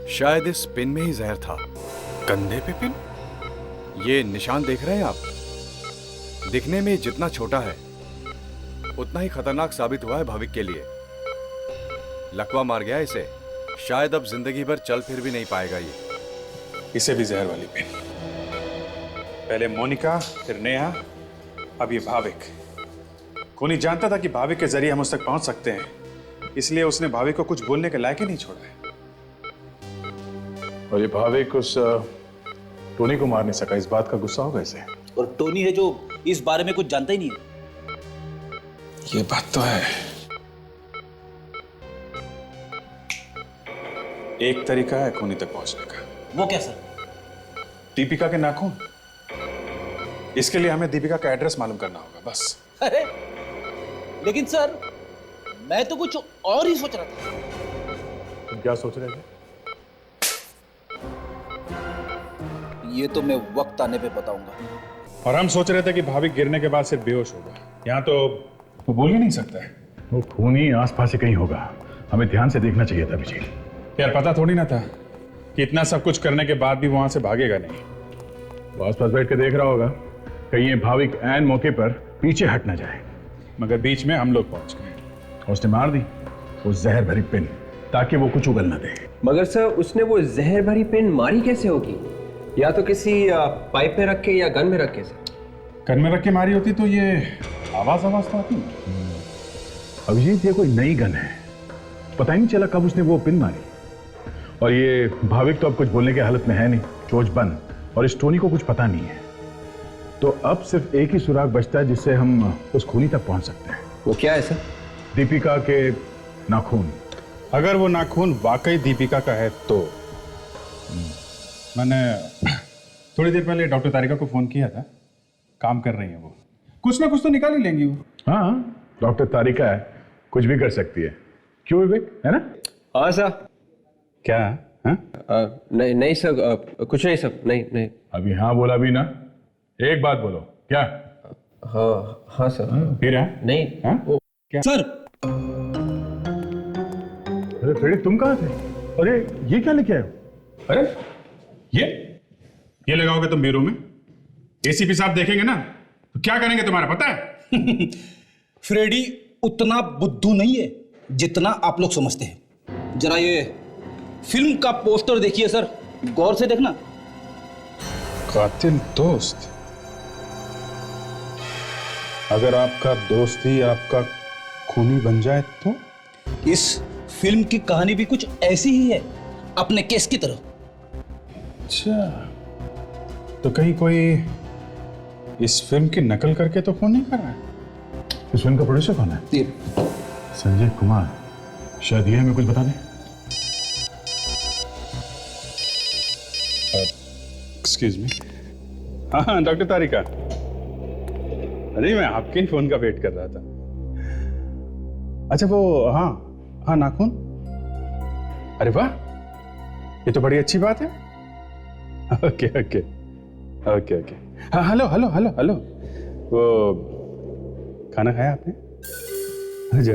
Speaker 2: शायद इस पिन में ही जहर था। कंधे पे पिन? ये निशान देख रहे हैं आप? दिखने में जितना छोटा है उतना ही खतरनाक साबित हुआ है भाविक के लिए। लकवा मार गया इसे, शायद अब जिंदगी भर चल फिर भी नहीं पाएगा ये।
Speaker 4: इसे भी जहर वाली पिन। पहले मोनिका, फिर नेहा, अब ये भाविक। खूनी जानता था कि भाविक के जरिए हम उस तक पहुंच सकते हैं, इसलिए उसने भाविक को कुछ बोलने के लायक ही नहीं छोड़ा है। और ये भाविक उस टोनी को मार नहीं सका, इस बात का गुस्सा होगा इसे।
Speaker 3: और टोनी है जो इस बारे में कुछ जानता ही नहीं है।
Speaker 4: ये बात तो है। एक तरीका है खूनी तक पहुंचने का।
Speaker 3: वो क्या सर?
Speaker 4: दीपिका के नाखून। इसके लिए हमें दीपिका का एड्रेस मालूम करना होगा, बस।
Speaker 3: अरे लेकिन सर, मैं तो कुछ और ही सोच रहा था।
Speaker 4: तुम क्या सोच रहे थे?
Speaker 3: ये तो मैं वक्त आने पे बताऊंगा।
Speaker 4: और हम सोच रहे थे कि भाविक गिरने के बाद सिर्फ बेहोश होगा। यहाँ तो वो बोल ही नहीं सकता है। वो खूनी आसपास ही कहीं होगा, हमें ध्यान से देखना चाहिए था विजय। यार पता थोड़ी ना था कि इतना सब कुछ करने के बाद भी वहां से भागेगा नहीं। वो आसपास बैठ के देख रहा होगा कहीं ये भाविक ऐन मौके पर पीछे हट ना जाए। मगर बीच में हम लोग पहुंच गए और उसने मार दी वो जहर भरी पिन, ताकि वो कुछ उगल ना दे।
Speaker 6: मगर सर उसने वो जहर भरी पिन मारी कैसे होगी? या तो किसी पाइप में रख के या गन में रख के। सर
Speaker 4: गन में रख के मारी होती तो ये आवाज तो आती। अभिजीत, ये कोई नई गन है, पता ही नहीं चला कब उसने वो पिन मारी। और ये भाविक तो अब कुछ बोलने की हालत में है नहीं, चोच बंद, और इस टोनी को कुछ पता नहीं है। तो अब सिर्फ एक ही सुराग बचता है जिससे हम उस खूनी तक पहुंच सकते हैं।
Speaker 6: वो क्या है सर?
Speaker 4: दीपिका के नाखून। अगर वो नाखून वाकई दीपिका का है तो। मैंने थोड़ी देर पहले डॉक्टर तारिका को फोन किया था, काम कर रही है वो, कुछ ना कुछ तो निकाल ही लेंगी वो। हाँ, डॉक्टर तारिका है, कुछ भी कर सकती है। क्यों विवेक, है ना?
Speaker 6: हाँ सर।
Speaker 4: क्या? हाँ?
Speaker 6: नहीं नहीं सर, कुछ नहीं सर, नहीं नहीं।
Speaker 4: अभी हाँ बोला भी ना, एक बात बोलो। क्या?
Speaker 6: हाँ हाँ सर।
Speaker 4: फिर है?
Speaker 6: नहीं।
Speaker 4: हाँ?
Speaker 3: क्या? सर!
Speaker 4: अरे फ्रेडी, तुम कहाँ थे? अरे ये क्या लेके आए हो? अरे ये लगाओगे तुम ब्यूरो में? एसीपी साहब देखेंगे ना तो क्या करेंगे तुम्हारा पता है?
Speaker 3: फ्रेडी उतना बुद्धू नहीं है जितना आप लोग समझते हैं। जरा ये फिल्म का पोस्टर देखिए सर, गौर से देखना।
Speaker 4: कातिल दोस्त? अगर आपका दोस्त ही आपका खूनी बन जाए तो?
Speaker 3: इस फिल्म की कहानी भी कुछ ऐसी ही है, अपने केस की तरह।
Speaker 4: अच्छा, तो कहीं कोई इस फिल्म की नकल करके तो खून नहीं कर रहा है? इस फिल्म का प्रोड्यूसर कौन है? संजय कुमार। शायद ये हमें कुछ बता दें। Excuse me. हाँ डॉक्टर तारिका, अरे मैं आपके ही फोन का वेट कर रहा था। अच्छा वो हाँ नाखून। अरे वाह, ये तो बड़ी अच्छी बात है। Okay okay okay okay. हाँ हेलो हेलो हेलो हेलो, वो खाना खाया आपने? अच्छा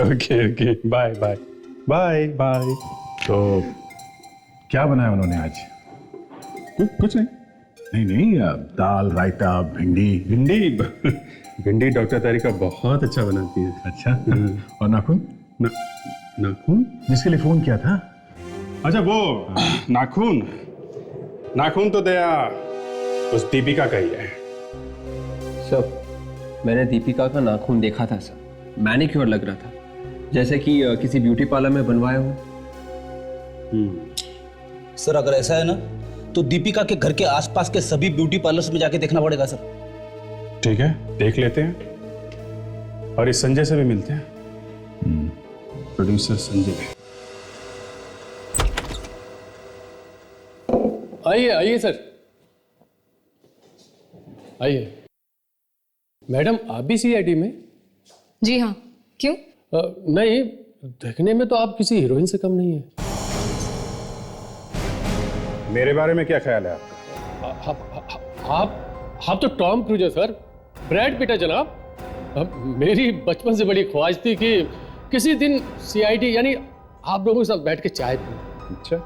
Speaker 4: okay okay, bye bye bye bye. तो क्या बनाया उन्होंने आज? कुछ नहीं। नहीं नहीं, दाल रायता भिंडी। भिंडी डॉक्टर तारिका बहुत अच्छा बनाती है। अच्छा, और नाखून? नाखून जिसके लिए फोन किया था? अच्छा वो नाखून तो दया उस दीपिका का ही है।
Speaker 6: सर मैंने दीपिका का नाखून देखा था सर, मैनिक्योर लग रहा था, जैसे कि किसी ब्यूटी पार्लर में बनवाया हो।
Speaker 3: सर अगर ऐसा है ना तो दीपिका के घर के आसपास के सभी ब्यूटी पार्लर्स में जाके देखना पड़ेगा सर।
Speaker 4: ठीक है, देख लेते हैं। और इस संजय से भी मिलते हैं, प्रोड्यूसर संजय।
Speaker 18: आइए आइए सर, आइए। मैडम आप भी सीआईडी में?
Speaker 7: जी हाँ, क्यों?
Speaker 18: नहीं, देखने में तो आप किसी हीरोइन से कम नहीं है।
Speaker 4: मेरे बारे में क्या ख्याल है आपका?
Speaker 18: आप तो टॉम क्रूज है सर, ब्रैड पिट है जनाब। मेरी बचपन से बड़ी ख्वाहिश थी कि किसी दिन सीआईडी यानी आप लोगों के साथ बैठ के चाय पीऊं।
Speaker 4: अच्छा,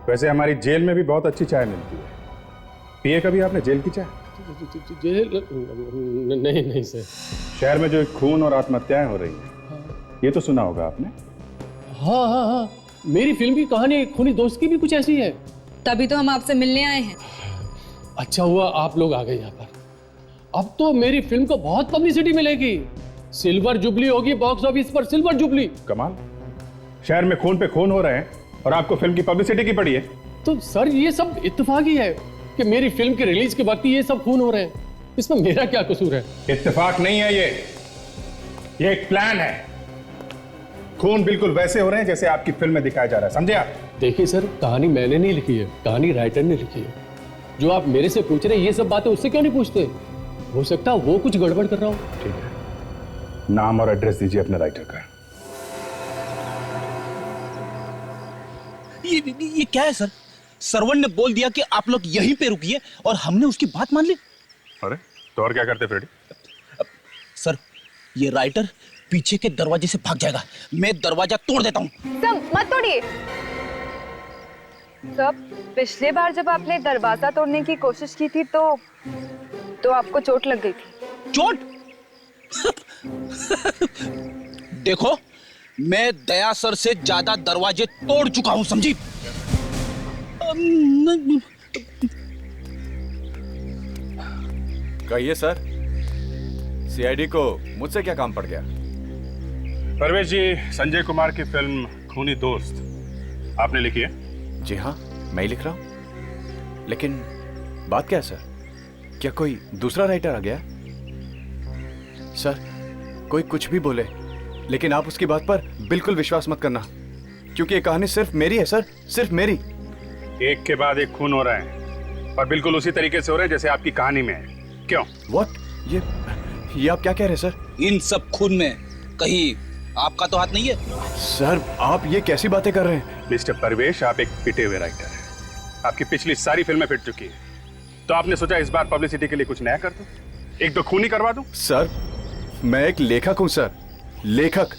Speaker 4: वैसे हमारी जेल में भी बहुत अच्छी चाय मिलती है। पिए कभी आपने जेल की चाय?
Speaker 18: जेल? नहीं सर।
Speaker 4: शहर में जो खून और आत्महत्याएं हो रही हैं, ये तो सुना होगा आपने?
Speaker 18: हाँ, मेरी फिल्म की कहानी खूनी दोस्त की भी कुछ ऐसी है।
Speaker 7: तभी तो हम आपसे मिलने आए हैं।
Speaker 18: अच्छा हुआ आप लोग आ गए यहाँ पर। अब तो मेरी फिल्म को बहुत पब्लिसिटी मिलेगी, सिल्वर जुबली होगी बॉक्स ऑफिस पर, सिल्वर जुबली।
Speaker 4: कमाल, शहर में खून पे खून हो रहे हैं और आपको फिल्म की पब्लिसिटी की पड़ी है।
Speaker 18: तो सर ये सब इत्तेफाक है कि मेरी फिल्म के रिलीज के वक्त ये सब खून हो रहे हैं, इसमें मेरा क्या कसूर है?
Speaker 4: इत्तेफाक नहीं है ये एक प्लान है। खून बिल्कुल वैसे हो रहे हैं जैसे आपकी फिल्म में दिखाया जा रहा है, समझे आप?
Speaker 18: देखिए सर, कहानी मैंने नहीं लिखी है, कहानी राइटर ने लिखी है। जो आप मेरे से पूछ रहे हैं ये सब बातें उससे क्यों नहीं पूछते? हो सकता है वो कुछ गड़बड़ कर रहा हो।
Speaker 4: ठीक है, नाम और एड्रेस दीजिए अपने राइटर का।
Speaker 3: ये क्या है सर? सर्वन ने बोल दिया कि आप लोग यहीं पे रुकिए और हमने उसकी बात मान ली।
Speaker 4: अरे तो और क्या करते फ्रेडी?
Speaker 3: सर, ये राइटर पीछे के दरवाजे से भाग जाएगा, मैं दरवाजा तोड़ देता हूँ।
Speaker 19: सब मत तोड़िए। सब, पिछले बार जब आपने दरवाजा तोड़ने की कोशिश की थी तो आपको चोट लग गई थी।
Speaker 3: चोट? देखो, मैं दया सर से ज्यादा दरवाजे तोड़ चुका हूं, समझी?
Speaker 2: कहिए सर, सीआईडी को मुझसे क्या काम पड़ गया?
Speaker 4: परवेश जी, संजय कुमार की फिल्म खूनी दोस्त आपने लिखी है?
Speaker 2: जी हाँ, मैं ही लिख रहा हूं। लेकिन बात क्या है सर? क्या कोई दूसरा राइटर आ गया? सर, कोई कुछ भी बोले, लेकिन आप उसकी बात पर बिल्कुल विश्वास मत करना, क्योंकि ये कहानी सिर्फ मेरी है सर, सिर्फ मेरी।
Speaker 4: एक के बाद एक खून हो रहे हैं और बिल्कुल उसी तरीके से हो रहे हैं जैसे आपकी कहानी में है। क्यों?
Speaker 2: What? ये आप क्या कह रहे हैं सर?
Speaker 3: इन सब खून में कहीं आपका तो हाथ नहीं है?
Speaker 2: सर, आप ये कैसी बातें कर रहे हैं?
Speaker 4: मिस्टर परवेश, आप एक पिटे हुए राइटर हैं। आपकी पिछली सारी फिल्में पिट चुकी है, तो आपने सोचा इस बार पब्लिसिटी के लिए कुछ नया कर दूं, एक दो खूनी करवा दूं?
Speaker 2: सर, मैं एक लेखक हूं सर, लेखक,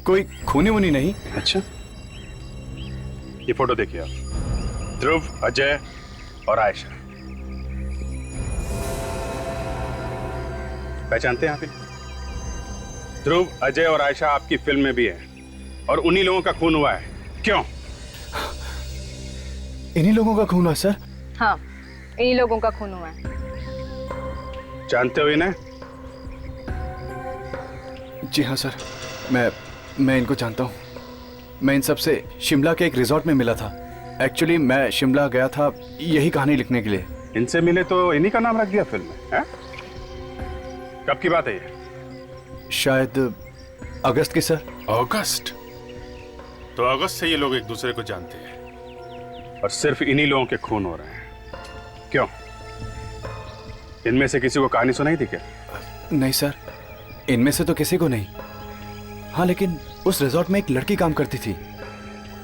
Speaker 2: कोई खूनी वूनी नहीं।
Speaker 4: अच्छा, ये फोटो देखिए आप, ध्रुव, अजय और आयशा, पहचानते हैं आप इन्हें? ध्रुव, अजय और आयशा आपकी फिल्म में भी है और उन्हीं लोगों का खून हुआ है। क्यों?
Speaker 2: इन्हीं लोगों का खून हुआ सर?
Speaker 19: हाँ, इन्हीं लोगों का खून हुआ है।
Speaker 4: जानते हो इन्हें?
Speaker 2: जी हाँ सर, मैं इनको जानता हूँ। मैं इन सब से शिमला के एक रिजॉर्ट में मिला था। एक्चुअली मैं शिमला गया था यही कहानी लिखने के लिए।
Speaker 4: इनसे मिले तो इन्हीं का नाम रख दिया फिल्म में, हैं? कब की बात है ये?
Speaker 2: शायद अगस्त की सर।
Speaker 4: अगस्त? तो अगस्त से ये लोग एक दूसरे को जानते हैं और सिर्फ इन्हीं लोगों के खून हो रहे हैं। क्यों? इनमें से किसी को कहानी सुनाई थी क्या?
Speaker 2: नहीं सर, इनमें से तो किसी को नहीं। हाँ, लेकिन उस रिजॉर्ट में एक लड़की काम करती थी।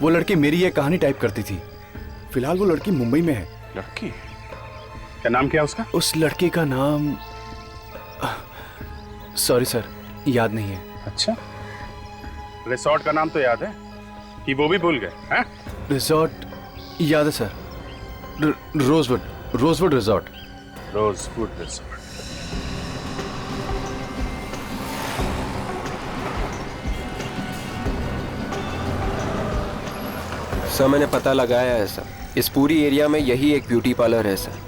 Speaker 2: वो लड़की मेरी ये कहानी टाइप करती थी। फिलहाल वो लड़की मुंबई में है।
Speaker 4: लड़की? क्या नाम क्या उसका?
Speaker 2: उस लड़की का नाम सॉरी सर, याद नहीं है।
Speaker 4: अच्छा, रिसोर्ट का नाम तो याद है कि वो भी भूल गए हैं?
Speaker 2: रिजॉर्ट याद है sir, rosewood resort.
Speaker 4: Rosewood resort.
Speaker 6: Sir, मैंने पता लगाया है सर, इस पूरी एरिया में यही एक ब्यूटी पार्लर है सर।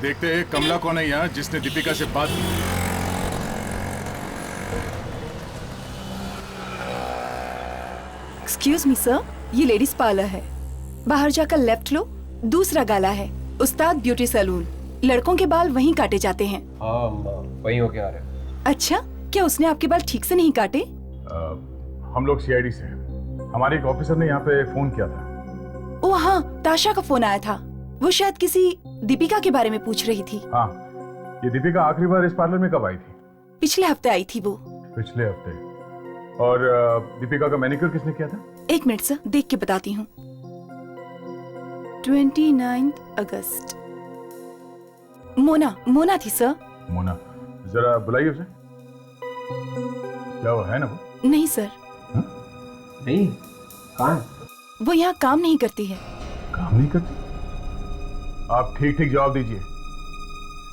Speaker 4: देखते हैं कमला कौन है यहाँ जिसने दीपिका से बात की।
Speaker 8: एक्सक्यूज मी सर, ये लेडीज पार्लर है। बाहर जाकर लेफ्ट लो, दूसरा गाला है उस्ताद ब्यूटी सैलून। लड़कों के बाल वहीं काटे जाते हैं।
Speaker 6: हाँ, वहीं होके आ रहे हैं।
Speaker 8: अच्छा, क्या उसने आपके बाल ठीक से नहीं काटे?
Speaker 4: हम लोग सीआईडी से हैं। हमारे एक ऑफिसर ने यहाँ पे फोन किया था।
Speaker 8: ओ हाँ, ताशा का फोन आया था। वो शायद किसी दीपिका के बारे में पूछ रही थी।
Speaker 4: हाँ, ये दीपिका आखिरी बार इस पार्लर में कब आई थी?
Speaker 8: पिछले हफ्ते आई थी वो।
Speaker 4: पिछले हफ्ते। और दीपिका का मैनिक्योर किसने किया था?
Speaker 8: एक मिनट सर, देख के बताती हूँ। 29 अगस्त। मोना थी सर।
Speaker 4: मोना, जरा बुलाइए उसे। क्या वो है ना वो?
Speaker 8: नहीं सर।
Speaker 6: नहीं, कहाँ?
Speaker 8: वो यहाँ काम नहीं करती है।
Speaker 4: काम नहीं करती? आप ठीक ठीक जवाब दीजिए।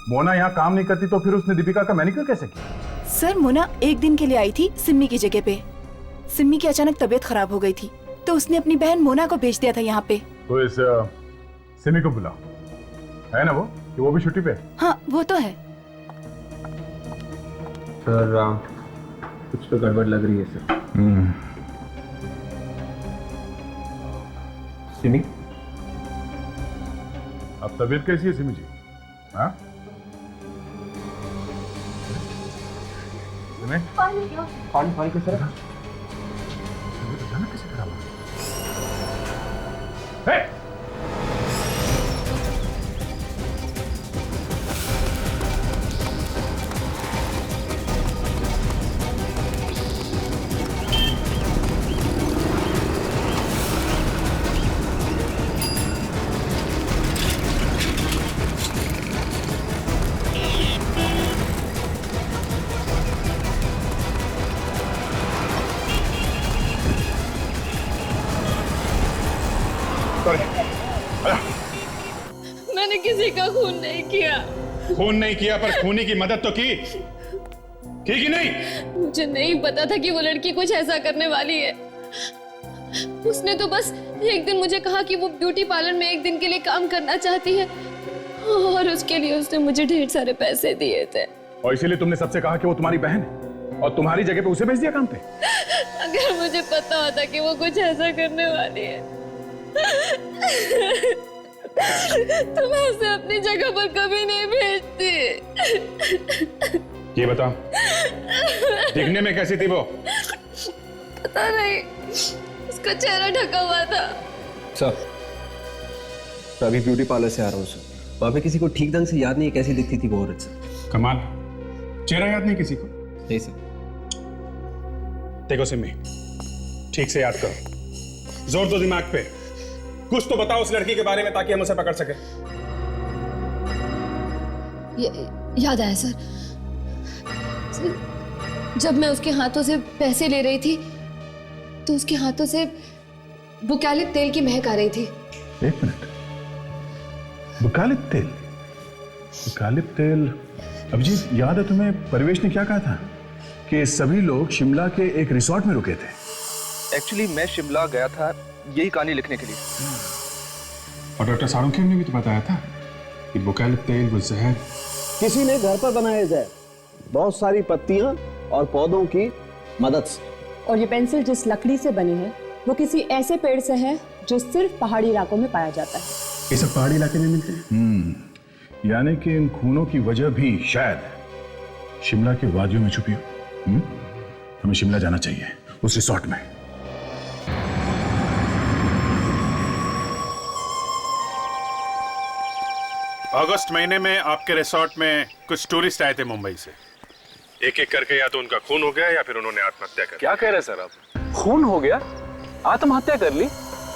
Speaker 4: मोना यहाँ काम नहीं करती तो फिर उसने दीपिका का मैनिक्योर कैसे किया?
Speaker 8: सर, मोना एक दिन के लिए आई थी सिम्मी की जगह पे। सिम्मी की अचानक तबीयत खराब हो गई थी तो उसने अपनी बहन मोना को भेज दिया था यहाँ पे।
Speaker 4: तो इस सिमी को बुलाओ, है ना वो कि वो भी छुट्टी पे?
Speaker 8: हाँ, वो तो है।
Speaker 13: सर कुछ तो गड़बड़ लग रही है सर।
Speaker 6: सिमी,
Speaker 4: अब तबीयत कैसी है सिमी जी? हाँ?
Speaker 6: पानी के सर।
Speaker 4: अचानक कैसे खराब हो गया?
Speaker 12: मैंने किसी का खून नहीं किया।
Speaker 4: खून नहीं किया पर खूनी की मदद तो की कि नहीं?
Speaker 12: मुझे नहीं पता था कि वो लड़की कुछ ऐसा करने वाली है। उसने तो बस एक दिन मुझे कहा कि वो ब्यूटी पार्लर में एक दिन के लिए काम करना चाहती है और उसके लिए उसने मुझे ढेर सारे पैसे दिए थे।
Speaker 4: और इसीलिए तुमने सबसे कहा कि वो तुम्हारी बहन है और तुम्हारी जगह पे उसे भेज दिया काम पे?
Speaker 12: अगर मुझे पता होता कि वो कुछ ऐसा करने वाली है तो मैं उसे अपनी जगह पर कभी नहीं भेजती।
Speaker 4: ये बता, दिखने में कैसी थी वो?
Speaker 12: पता नहीं, उसका चेहरा ढका हुआ था।
Speaker 6: सर, मैं अभी ब्यूटी पार्लर से आ रहा हूँ सर। वहाँ पे किसी को ठीक ढंग से याद नहीं है कैसी दिखती थी वो औरत सर।
Speaker 4: कमाल, चेहरा याद नहीं किसी को?
Speaker 6: नहीं सर।
Speaker 4: देखो सिमी, ठीक से याद करो, जोर दो दिमाग पे, कुछ तो बताओ उस लड़की के बारे में ताकि हम उसे पकड़ सके।
Speaker 12: याद आया सर, जब मैं उसके हाथों से पैसे ले रही थी तो उसके हाथों से बुकालिक तेल की महक आ रही थी।
Speaker 4: एक मिनट, बुकालिक तेल? बुकालिक तेल? अभिजीत, याद है तुम्हें परिवेश ने क्या कहा था कि सभी लोग शिमला के एक रिसोर्ट में रुके थे?
Speaker 17: एक्चुअली मैं शिमला गया था यही कहानी लिखने के लिए।
Speaker 4: और डॉक्टर सारुंखेम ने भी तो बताया था कि बुकालिक तेल वो जहर
Speaker 15: किसी ने घर पर बनाया जहर, बहुत सारी पत्तियां और पौधों की मदद से।
Speaker 16: और ये पेंसिल जिस लकड़ी से बनी है वो किसी ऐसे पेड़ से है जो सिर्फ पहाड़ी इलाकों में पाया जाता है।
Speaker 4: ये सब पहाड़ी इलाके में मिलते हैं। यानी कि इन खूनों की वजह भी शायद शिमला के वादियों में छुपी हो। हमें शिमला जाना चाहिए, उस रिसोर्ट में।
Speaker 20: अगस्त महीने में आपके रिसोर्ट में कुछ टूरिस्ट आए थे मुंबई से। एक एक करके या तो उनका खून हो गया या फिर उन्होंने आत्महत्या कर।
Speaker 17: क्या कह रहे हैं सर आप? खून हो गया? आत्महत्या कर ली?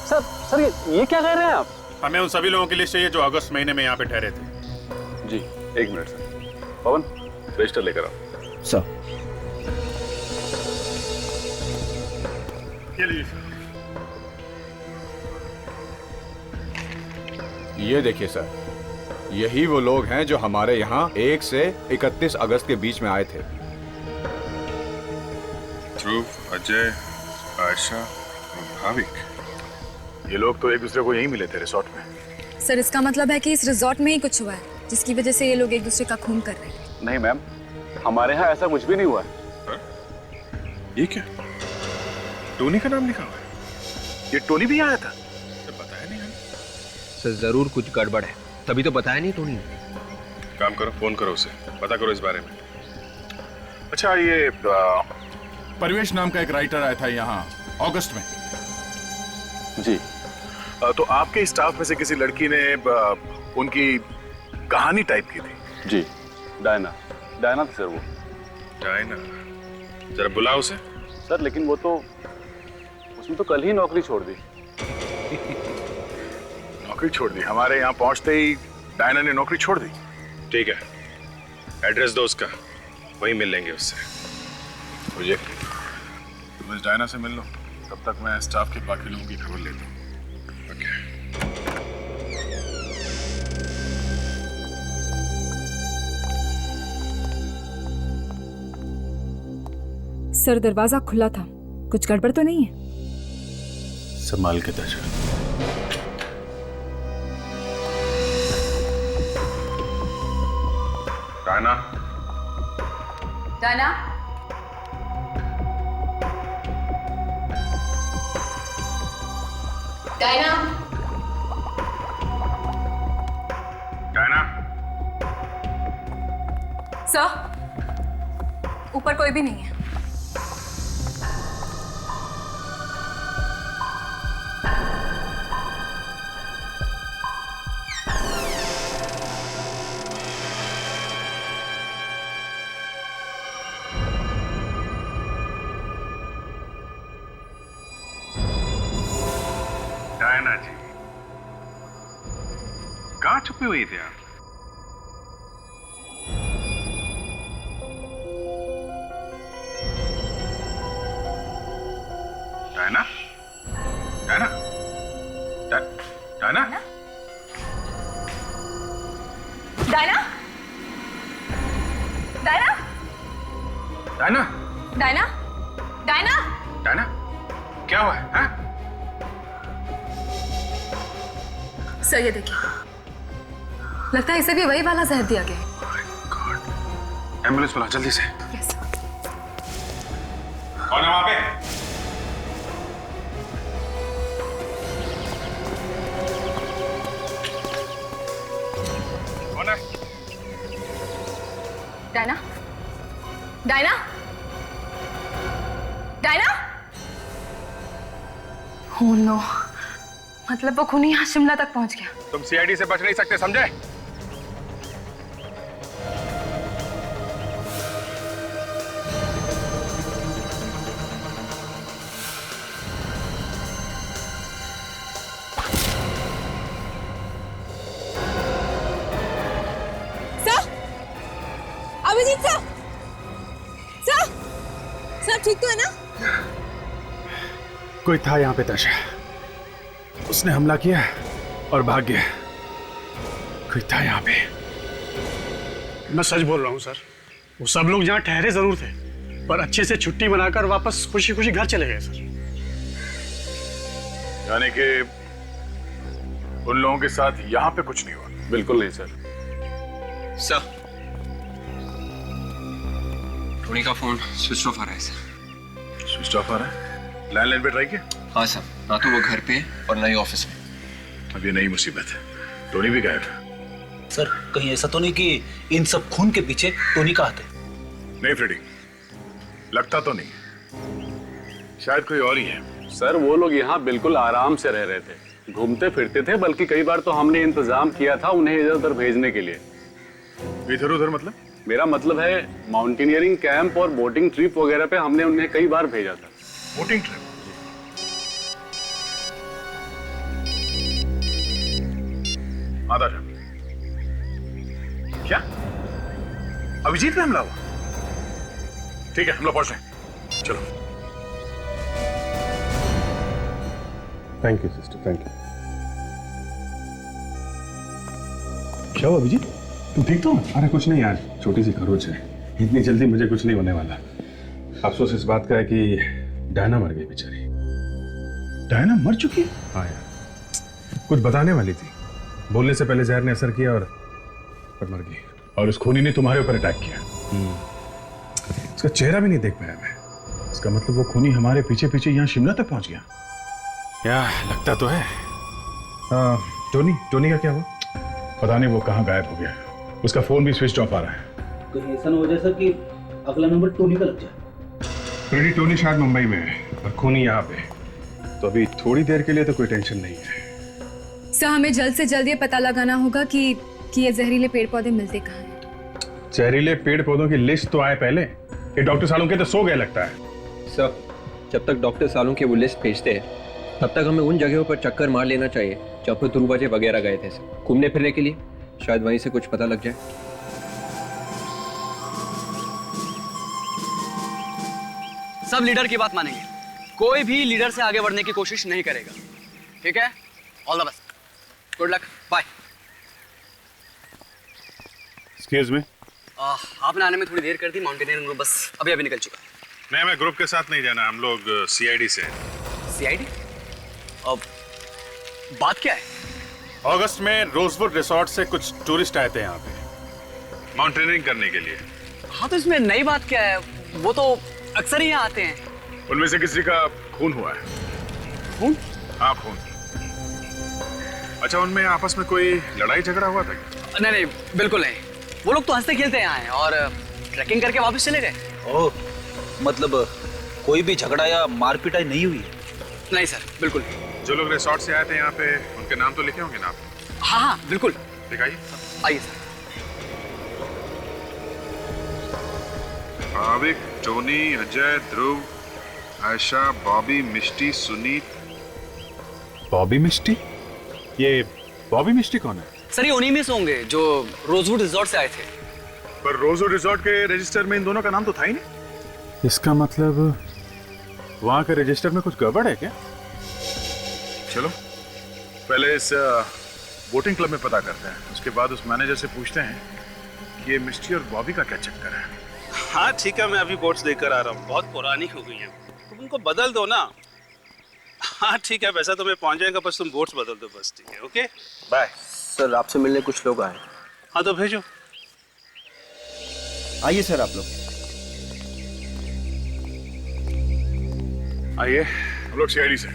Speaker 17: सर ये क्या कह रहे हैं आप?
Speaker 20: हमें उन सभी लोगों की लिस्ट चाहिए जो अगस्त महीने में यहाँ पे ठहरे थे।
Speaker 4: जी, एक मिनट सर। पवन, रजिस्टर लेकर आओ।
Speaker 6: सर।
Speaker 20: ये लीजिए सर।
Speaker 21: ये देखिए सर, यही वो लोग हैं जो हमारे यहाँ 1 से 31 अगस्त के बीच में आए थे।
Speaker 4: ध्रुव, अजय, आयशा और भाविक, ये लोग तो एक दूसरे को यहीं मिले थे रिसोर्ट में।
Speaker 7: सर, इसका मतलब है कि इस रिजॉर्ट में ही कुछ हुआ है जिसकी वजह से ये लोग एक दूसरे का खून कर रहे हैं।
Speaker 17: नहीं मैम, हमारे यहाँ ऐसा कुछ भी नहीं हुआ है।
Speaker 4: ये क्या? टोनी का नाम लिखा हुआ है? ये टोनी भी आया था? बताया नहीं हमें।
Speaker 6: सर, जरूर कुछ गड़बड़ है, तभी तो बताया नहीं टोनी ने।
Speaker 4: काम करो, फोन करो उसे, पता करो इस बारे में।
Speaker 20: अच्छा, ये परिवेश नाम का एक राइटर आया था यहाँ अगस्त में।
Speaker 21: जी।
Speaker 20: तो आपके स्टाफ में से किसी लड़की ने उनकी कहानी टाइप की थी?
Speaker 21: जी, डायना थी सर वो।
Speaker 20: डायना? जरा बुलाओ उसे।
Speaker 21: सर लेकिन वो तो उसने तो कल ही नौकरी छोड़ दी।
Speaker 20: नौकरी छोड़ दी? हमारे यहाँ पहुंचते ही डायना ने नौकरी छोड़ दी। ठीक है, एड्रेस दो उसका, वहीं मिल लेंगे उससे। मुझे तुम इस डायना से मिल लो, तब तक मैं स्टाफ के बाकी लोगों की खबर लेता हूँ।
Speaker 7: सर दरवाजा खुला था, कुछ गड़बड़ तो नहीं है?
Speaker 20: संभाल के दर्जा। Diana?
Speaker 19: Diana? Diana?
Speaker 20: Diana?
Speaker 19: Sir, ऊपर कोई भी नहीं है।
Speaker 20: डायना जी, कहाँ छुपी हुई थी आप? Diana? Diana? Diana?
Speaker 19: Diana? Diana?
Speaker 20: Diana?
Speaker 19: Diana? Diana?
Speaker 20: Diana? क्या हुआ है? हाँ?
Speaker 19: सर ये देखिए, लगता है इसे भी वही वाला जहर दिया गया है।
Speaker 20: एम्बुलेंस बुला जल्दी से।
Speaker 19: यस।
Speaker 20: कौन है वहां पे? कौन है?
Speaker 19: Diana? Diana? Diana? Oh no, मतलब वो खूनी यहाँ शिमला तक पहुंच गया।
Speaker 20: तुम सीआईडी से बच नहीं सकते, समझे?
Speaker 7: सर, अभिजीत सर, सर ठीक तो है ना?
Speaker 20: कोई था यहाँ पे दर्शा, उसने हमला किया और भाग गया। कोई था यहाँ पे।
Speaker 11: मैं सच बोल रहा हूँ सर, वो सब लोग यहाँ ठहरे जरूर थे, पर अच्छे से छुट्टी मनाकर वापस खुशी खुशी घर चले गए सर।
Speaker 20: यानी कि उन लोगों के साथ यहाँ पे कुछ नहीं हुआ?
Speaker 21: बिल्कुल नहीं सर।
Speaker 6: सर, टोनी का फोन स्विच ऑफ आ रहा है सर।
Speaker 20: स्विच ऑफ आ रहा है? लैंडलाइन पे ट्राई किया?
Speaker 6: हाँ सर, ना तो वो घर पे और ना ही ऑफिस में।
Speaker 20: अब ये नई मुसीबत है, टोनी भी गायब है।
Speaker 5: सर कहीं ऐसा तो नहीं कि इन सब खून के पीछे टोनी का हाथ है?
Speaker 20: नहीं फ्रेडी, लगता तो नहीं, शायद कोई और ही है।
Speaker 21: सर वो लोग यहाँ बिल्कुल आराम से रह रहे थे, घूमते फिरते थे, बल्कि कई बार तो हमने इंतजाम किया था उन्हें इधर उधर भेजने के लिए।
Speaker 20: इधर उधर मतलब?
Speaker 21: मेरा मतलब है माउंटेनियरिंग कैंप और बोटिंग ट्रिप वगैरह पे हमने उन्हें कई बार भेजा था।
Speaker 20: Boating trip? आधा जा। क्या अभिजीत पे हमला हुआ? ठीक है, हम लोग पहुंच रहे हैं, चलो।
Speaker 21: Thank you sister, thank you.
Speaker 4: क्या हुआ अभिजीत, तुम ठीक तो? अरे कुछ नहीं यार, छोटी सी खरोच है, इतनी जल्दी मुझे कुछ नहीं होने वाला। अफसोस इस बात का है कि डायना मर गई बेचारी। डायना मर चुकी है? हाँ यार, कुछ बताने वाली थी, बोलने से पहले जहर ने असर किया और पर मर गई। और उस खूनी ने तुम्हारे ऊपर अटैक किया। उसका चेहरा भी नहीं देख पाया मैं। इसका मतलब वो खूनी हमारे पीछे पीछे यहाँ शिमला तक पहुंच गया। या लगता तो है। टोनी का क्या हुआ? पता नहीं वो कहाँ गायब हो गया, उसका फोन भी स्विच ऑफ आ रहा है।
Speaker 5: कहीं ऐसा ना हो जाए सर कि अगला नंबर टोनी का लग जाए।
Speaker 4: फ्रेडी टोनी शायद मुंबई में है और खूनी यहाँ पे, तो अभी थोड़ी देर के लिए तो कोई टेंशन नहीं है।
Speaker 7: सर हमें जल्द से जल्द ये पता लगाना होगा कि ये जहरीले पेड़ पौधे मिलते कहाँ हैं।
Speaker 4: जहरीले पेड़ पौधों की लिस्ट तो आए पहले। ये डॉक्टर सालुंके तो सो गए लगता है।
Speaker 6: सब जब तक डॉक्टर सालुंके वो लिस्ट भेजते हैं तब तक हमें उन जगहों पर चक्कर मार लेना चाहिए जहाँ पर ध्रुव वगैरह गए थे घूमने फिरने के लिए। शायद वहीं से कुछ पता लग जाए।
Speaker 9: सब लीडर की बात मानेंगे, कोई भी लीडर से आगे बढ़ने की कोशिश नहीं करेगा, ठीक है? All the best, good luck, bye.
Speaker 4: Excuse me.
Speaker 9: आपने आने में थोड़ी देर कर दी, माउंटेनियरिंग ग्रुप बस अभी निकल चुका।
Speaker 4: नहीं, मैं ग्रुप के साथ नहीं जाना, हम लोग सीआईडी से हैं।
Speaker 9: सीआईडी? अब बात क्या है?
Speaker 4: अगस्त में रोजवुड रिसोर्ट से कुछ टूरिस्ट आए थे यहाँ पे माउंटेनियरिंग करने के लिए।
Speaker 9: हाँ तो इसमें नई बात क्या है, वो तो अक्सर ही यहाँ आते हैं।
Speaker 4: उनमें से किसी का खून हुआ है।
Speaker 9: खून?
Speaker 4: हाँ खून। अच्छा, उनमें आपस में कोई लड़ाई झगड़ा हुआ था?
Speaker 9: नहीं नहीं बिल्कुल नहीं, वो लोग तो हंसते खेलते यहाँ आए और ट्रैकिंग करके वापस चले गए।
Speaker 5: ओह, मतलब कोई भी झगड़ा या मारपीटाई नहीं हुई?
Speaker 9: नहीं सर, बिल्कुल।
Speaker 4: जो लोग रिसोर्ट से आए थे यहाँ पे, उनके नाम तो लिखे होंगे ना आप?
Speaker 9: हाँ हाँ बिल्कुल।
Speaker 4: दिखाइए।
Speaker 9: आइए सर।
Speaker 4: भाविक, टोनी, अजय, ध्रुव, आयशा, बॉबी, मिष्टी, सुनीत। बॉबी मिष्टी? ये बॉबी मिष्टी कौन है?
Speaker 9: सर ये उन्हीं में से होंगे जो रोजवुड रिजॉर्ट से आए थे।
Speaker 4: पर रोजवुड रिजॉर्ट के रजिस्टर में इन दोनों का नाम तो था ही नहीं। इसका मतलब वहां के रजिस्टर में कुछ गड़बड़ है क्या? चलो पहले इस बोटिंग क्लब में पता करते हैं, उसके बाद उस मैनेजर से पूछते हैं कि ये मिष्टी और बॉबी का क्या चक्कर है।
Speaker 22: हाँ ठीक है, मैं अभी बोट्स देकर आ रहा हूँ, बहुत पुरानी हो गई हैं, तुम उनको बदल दो ना। हाँ ठीक है, वैसा तो मैं पहुँच जाएगा, बस तुम बोट्स बदल दो बस। ठीक है, ओके बाय।
Speaker 6: सर आपसे मिलने कुछ लोग आए।
Speaker 22: हाँ तो भेजो।
Speaker 10: आइए सर आप लोग।
Speaker 4: आइए, हम लोग सीआईडी से।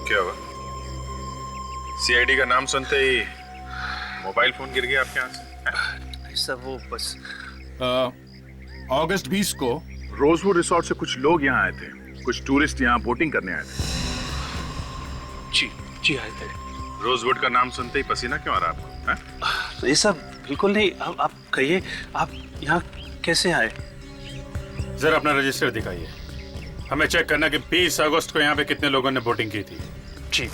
Speaker 4: क्या हुआ? सीआईडी का नाम सुनते ही मोबाइल फोन गिर गया आपके हाथ से?
Speaker 22: सर वो बस
Speaker 4: अगस्त 20 को रोजवुड रिसोर्ट से कुछ लोग यहाँ आए थे, कुछ टूरिस्ट यहाँ बोटिंग करने आए थे।
Speaker 22: जी आए थे।
Speaker 4: रोजवुड का नाम सुनते ही पसीना क्यों आ रहा आपको?
Speaker 22: ये सब बिल्कुल नहीं। आप कहिए, आप यहाँ कैसे आए?
Speaker 4: जरा अपना रजिस्टर दिखाइए, हमें चेक करना कि 20 अगस्त को यहाँ पे कितने लोगों ने बोटिंग की थी।
Speaker 22: जी,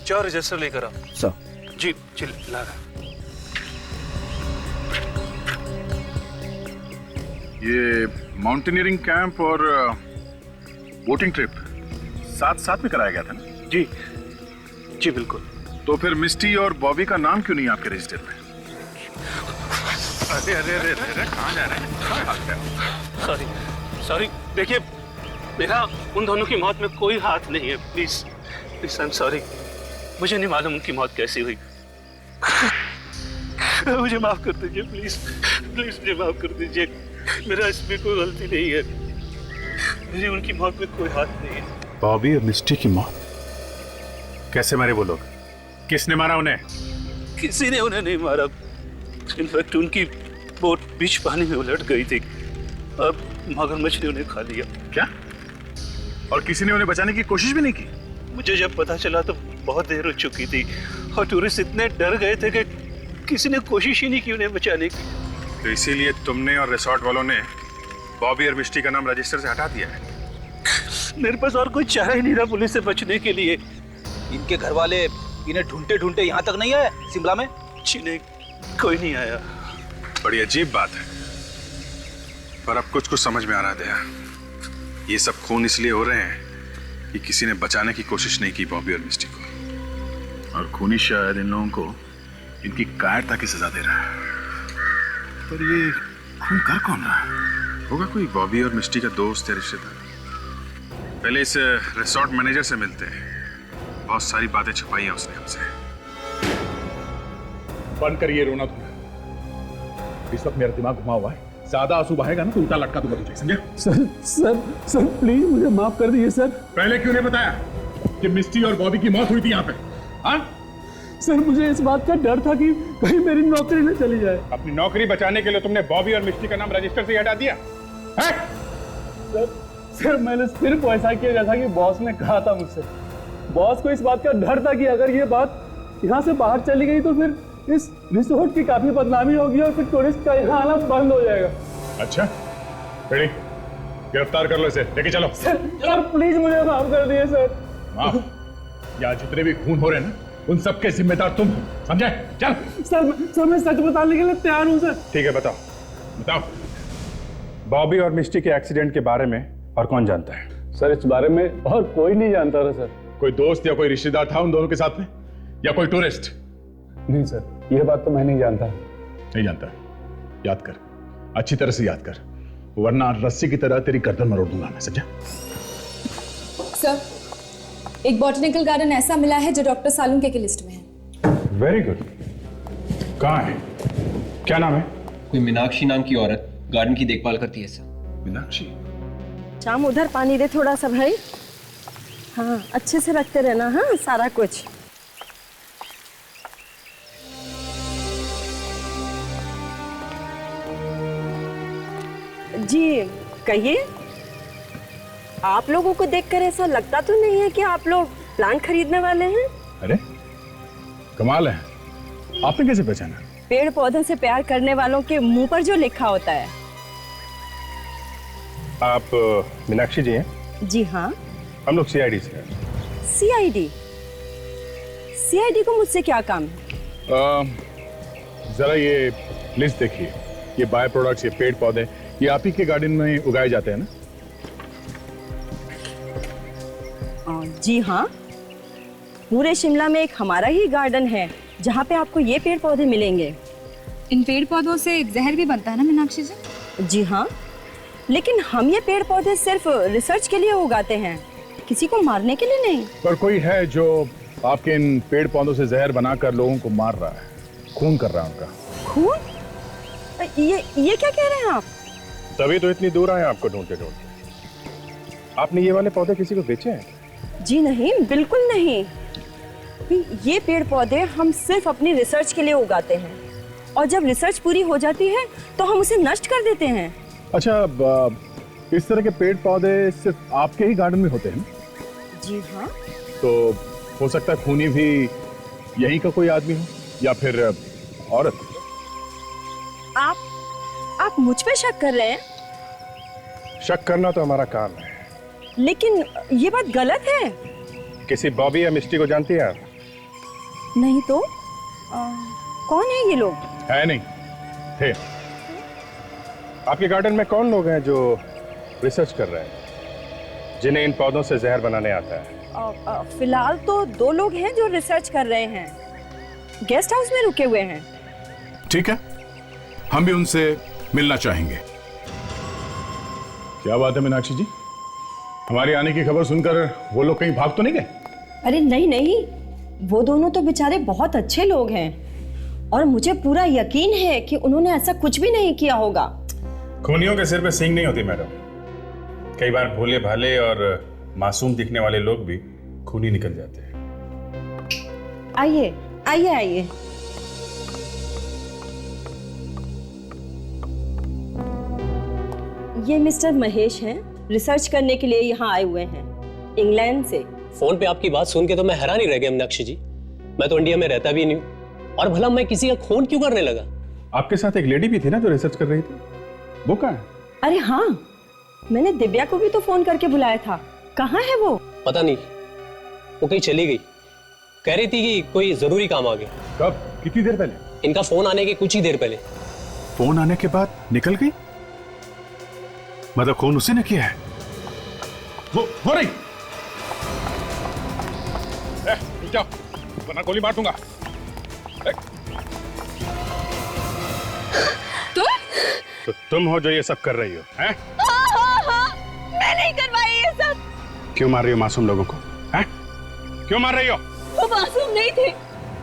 Speaker 22: जो रजिस्टर लेकर आओ।
Speaker 10: सर।
Speaker 22: जी चल ला रहा।
Speaker 4: ये माउंटेनियरिंग कैंप और बोटिंग ट्रिप साथ में कराया गया था ना?
Speaker 22: जी बिल्कुल।
Speaker 4: तो फिर मिस्टी और बॉबी का नाम क्यों नहीं आपके रजिस्टर में? अरे अरे अरे अरे, कहाँ जा रहे हैं? कहाँ भाग रहे हो?
Speaker 22: सॉरी देखिए, मेरा उन दोनों की मौत में कोई हाथ नहीं है। प्लीज आई एम सॉरी, मुझे नहीं मालूम उनकी मौत कैसी हुई। मुझे माफ कर दीजिए प्लीज मुझे माफ कर दीजिए, मेरा इसमें कोई गलती नहीं है, मेरी उनकी मौत में कोई हाथ नहीं है।
Speaker 4: बॉबी और मिस्टी की मौत कैसे मारे वो लोग? किसने मारा उन्हें?
Speaker 22: किसी ने उन्हें नहीं मारा, इनफैक्ट उनकी बोट बीच पानी में उलट गई थी, अब मगरमच्छ ने उन्हें खा लिया।
Speaker 4: क्या? और किसी ने उन्हें बचाने की कोशिश भी नहीं की?
Speaker 22: मुझे जब पता चला तो बहुत देर हो चुकी थी और टूरिस्ट इतने डर गए थे कि किसी ने कोशिश ही नहीं की उन्हें बचाने की।
Speaker 4: तो इसीलिए तुमने और रिसोर्ट वालों ने बॉबी और मिस्टी का नाम रजिस्टर से हटा दिया है?
Speaker 22: मेरे पास और कोई चारा ही नहीं था पुलिस से बचने के लिए।
Speaker 5: इनके घर वाले इन्हें ढूंढते ढूंढते यहाँ तक नहीं आए शिमला में?
Speaker 22: जी नहीं, कोई नहीं आया।
Speaker 4: बड़ी अजीब बात है, पर अब कुछ समझ में आ रहा है। ये सब खून इसलिए हो रहे हैं कि किसी ने बचाने की कोशिश नहीं की बॉबी और मिस्टी को, और खूनी शायद इन लोगों को इनकी कायरता की सजा दे रहा है। पर ये खून कर कौन रहा है? होगा कोई बॉबी और मिस्टी का दोस्त या रिश्तेदार। पहले इस रिसोर्ट मैनेजर से मिलते हैं, बहुत सारी बातें छुपाई हैं उसने हमसे।
Speaker 23: बंद करिए रोना तुम्हें, इस वक्त मेरा दिमाग घुमा हुआ है, ज्यादा आंसू बहेगा ना तो उल्टा लटका दूंगा तुझे, समझे?
Speaker 11: सर प्लीज मुझे माफ कर दीजिए सर।
Speaker 23: पहले क्यों नहीं बताया कि मिस्टी और बॉबी की मौत हुई थी यहाँ पे? हाँ
Speaker 11: सर मुझे इस बात का डर था कि कहीं मेरी नौकरी न चली जाए।
Speaker 4: अपनी नौकरी बचाने के लिए तुमने बॉबी और मिस्टी का नाम रजिस्टर से हटा दिया है?
Speaker 11: सर मैंने सिर्फ वैसा किया जैसा कि बॉस ने कहा था मुझसे। बॉस को इस बात का डर था कि अगर ये बात यहाँ से बाहर चली गई तो फिर इस रिसोर्ट की काफी बदनामी होगी और फिर टूरिस्ट का यहाँ आना बंद हो जाएगा।
Speaker 4: अच्छा रेडी, गिरफ्तार कर लो इसे, लेके चलो।
Speaker 11: सर प्लीज मुझे माफ कर दिए सर।
Speaker 4: माफ? यहाँ जितने भी खून हो रहे हैं ना, उन सबके जिम्मेदार तुम हो, समझे? चल।
Speaker 11: सर मैं सच बताने के लिए तैयार हूँ सर।
Speaker 4: ठीक है, बताओ बताओ। बॉबी और मिस्टी के एक्सीडेंट के बारे में और कौन जानता है?
Speaker 11: सर इस बारे में और कोई नहीं जानता था सर।
Speaker 4: कोई दोस्त या कोई रिश्तेदार था उन दोनों के साथ में, या कोई टूरिस्ट?
Speaker 11: नहीं सर, यह बात तो मैं नहीं जानता।
Speaker 4: नहीं जानता? याद कर, अच्छी तरह से याद कर, वरना रस्सी की तरह तेरी गर्दन मरोड़ दूंगा मैं, समझा?
Speaker 7: सर, एक बॉटनिकल गार्डन ऐसा मिला है जो डॉक्टर सालुंके की लिस्ट में है।
Speaker 4: Very good. कहाँ है? क्या नाम है?
Speaker 6: कोई मीनाक्षी नाम की औरत गार्डन की देखभाल करती है सर।
Speaker 4: मीनाक्षी?
Speaker 16: शाम उधर पानी दे थोड़ा सा भाई। हाँ अच्छे से रखते रहना, हाँ सारा कुछ। जी कहिए। आप लोगों को देखकर ऐसा लगता तो नहीं है कि आप लोग प्लांट खरीदने वाले हैं?
Speaker 4: अरे कमाल है, आपने कैसे पहचाना?
Speaker 16: पेड़ पौधों से प्यार करने वालों के मुंह पर जो लिखा होता है।
Speaker 23: आप मीनाक्षी जी हैं?
Speaker 16: जी हाँ।
Speaker 23: हम लोग सीआईडी से हैं।
Speaker 16: सीआईडी? सीआईडी को मुझसे क्या काम है?
Speaker 4: जरा ये लिस्ट देखिए, ये बाय प्रोडक्ट्स, ये पेड़ पौधे, ये आप ही के गार्डन में उगाए जाते हैं ना?
Speaker 16: जी हाँ, पूरे शिमला में एक हमारा ही गार्डन है जहाँ पे आपको ये पेड़ पौधे मिलेंगे।
Speaker 7: इन पेड़ पौधों से जहर भी बनता है ना मीनाक्षी जी?
Speaker 16: जी हाँ, लेकिन हम ये पेड़ पौधे सिर्फ रिसर्च के लिए उगाते हैं, किसी को मारने के लिए नहीं।
Speaker 4: पर कोई है जो आपके इन पेड़ पौधों से जहर बनाकर लोगों को मार रहा है, खून कर रहा है उनका।
Speaker 16: खून? ये क्या कह रहे हैं आप?
Speaker 23: तभी तो इतनी दूर आए आपको ढूंढते ढूंढते। आपने ये वाले पौधे किसी को बेचे हैं?
Speaker 16: जी नहीं, बिल्कुल नहीं। ये पेड़ पौधे हम सिर्फ अपनी रिसर्च के लिए उगाते हैं और जब रिसर्च पूरी हो जाती है तो हम उसे नष्ट कर देते हैं।
Speaker 4: अच्छा, इस तरह के पेड़ पौधे सिर्फ आपके ही गार्डन में होते हैं?
Speaker 16: जी हाँ।
Speaker 4: तो हो सकता है खूनी भी यहीं का कोई आदमी हो या फिर औरत।
Speaker 16: आप मुझ पे शक कर रहे हैं?
Speaker 23: शक करना तो हमारा काम है।
Speaker 16: लेकिन ये बात गलत है।
Speaker 23: किसी बॉबी या मिस्टी को जानती हैं आप?
Speaker 16: नहीं तो कौन है ये लोग?
Speaker 4: है नहीं थे।
Speaker 23: आपके गार्डन में कौन लोग हैं जो रिसर्च कर रहे हैं, जिन्हें इन पौधों से जहर बनाने आता है?
Speaker 16: फिलहाल तो 2 लोग हैं जो रिसर्च कर रहे हैं, गेस्ट हाउस में रुके हुए हैं।
Speaker 20: ठीक है, हम भी उनसे मिलना चाहेंगे।
Speaker 4: क्या बात है मीनाक्षी जी, हमारे आने की खबर सुनकर वो लोग कहीं भाग तो नहीं गए?
Speaker 16: अरे नहीं नहीं, वो दोनों तो बेचारे बहुत अच्छे लोग हैं और मुझे पूरा यकीन है कि उन्होंने ऐसा कुछ भी नहीं किया होगा।
Speaker 23: खूनियों के सिर पे सींग नहीं होती मैडम। कई बार भोले भाले और मासूम दिखने वाले लोग भी खूनी निकल जाते हैं।
Speaker 16: आइए आइए आइए। ये मिस्टर महेश हैं, रिसर्च करने के लिए यहाँ आए हुए हैं इंग्लैंड से।
Speaker 13: फोन पे आपकी बात सुन के तो मैं हैरान ही रह गया मीनाक्षी जी। मैं तो इंडिया में रहता भी नहीं हूँ और भला मैं किसी का खून क्यों करने लगा?
Speaker 4: आपके साथ एक लेडी भी थी ना जो रिसर्च कर रही थी, वो कहाँ है?
Speaker 16: अरे हाँ, मैंने दिव्या को भी तो फोन करके बुलाया था, कहाँ है वो?
Speaker 13: पता नहीं, वो कहीं चली गई। कह रही थी कि कोई जरूरी काम आ गया।
Speaker 4: कब? कितनी देर पहले?
Speaker 13: इनका फोन आने के कुछ ही देर पहले।
Speaker 20: फोन आने के बाद निकल गई? मतलब खून उसी ने किया है?
Speaker 4: वो नहीं। जाओ, वरना गोली मार दूंगा।
Speaker 23: तो तुम हो जो ये सब कर रही हो, हैं?
Speaker 12: मैं नहीं करवाई ये सब।
Speaker 23: क्यों मार रही हो मासूम लोगों को, हैं? क्यों मार रही हो?
Speaker 12: वो मासूम नहीं थे,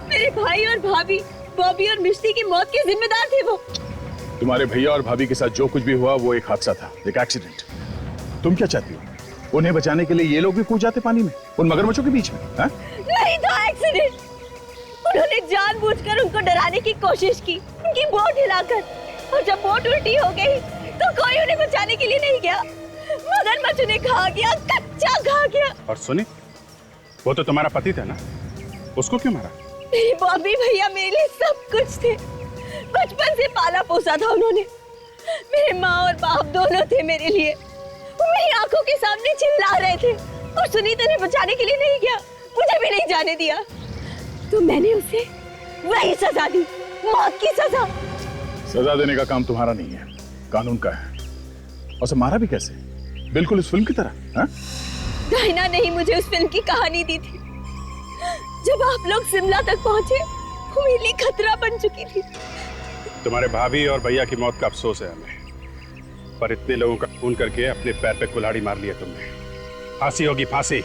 Speaker 12: मेरे भाई और भाभी, बॉबी और मिस्टी की मौत के जिम्मेदार थे वो।
Speaker 4: तुम्हारे भैया और भाभी के साथ जो कुछ भी हुआ वो एक हादसा था, एक एक्सीडेंट। तुम क्या चाहती हो? उन्हें बचाने के लिए ये लोग भी कूद जाते पानी में, उन मगरमच्छों के बीच में?
Speaker 12: नहीं था एक्सीडेंट, उन्होंने
Speaker 16: मैंने जानबूझकर उनको डराने की कोशिश की, उनकी बोट हिलाकर, और जब बोट उल्टी हो गई तो कोई उन्हें बचाने के लिए नहीं गया। मगरमच्छ उन्हें खा गया, कच्चा खा गया।
Speaker 23: और सुनी, वो तो तुम्हारा पति था ना, उसको क्यों मारा?
Speaker 16: मेरे बॉबी भैया मेरे लिए सब कुछ थे। बचपन से पाला पोसा था उन्होंने। मेरे माँ और बाप दोनों थे मेरे लिए। वो मेरी आंखों के सामने चिल्ला रहे थे और सुनीता ने बचाने के लिए नहीं गया, मुझे भी नहीं जाने दिया। तो मैंने उसे वही सजा दी, मौत की सजा।
Speaker 23: सजा देने का काम तुम्हारा नहीं है, कानून का है। और उसे मारा भी कैसे? बिल्कुल इस फिल्म की तरह। हाँ?
Speaker 16: डायना ने ही मुझे उस फिल्म की कहानी दी थी। जब आप लोग शिमला तक पहुंचे, वो मेरे लिए खतरा बन चुकी थी।
Speaker 23: तुम्हारे भाभी और भैया की मौत का अफसोस है हमें, पर इतने लोगों का खून करके अपने पैर पे कुल्हाड़ी मार लिया तुमने। फांसी होगी, फांसी।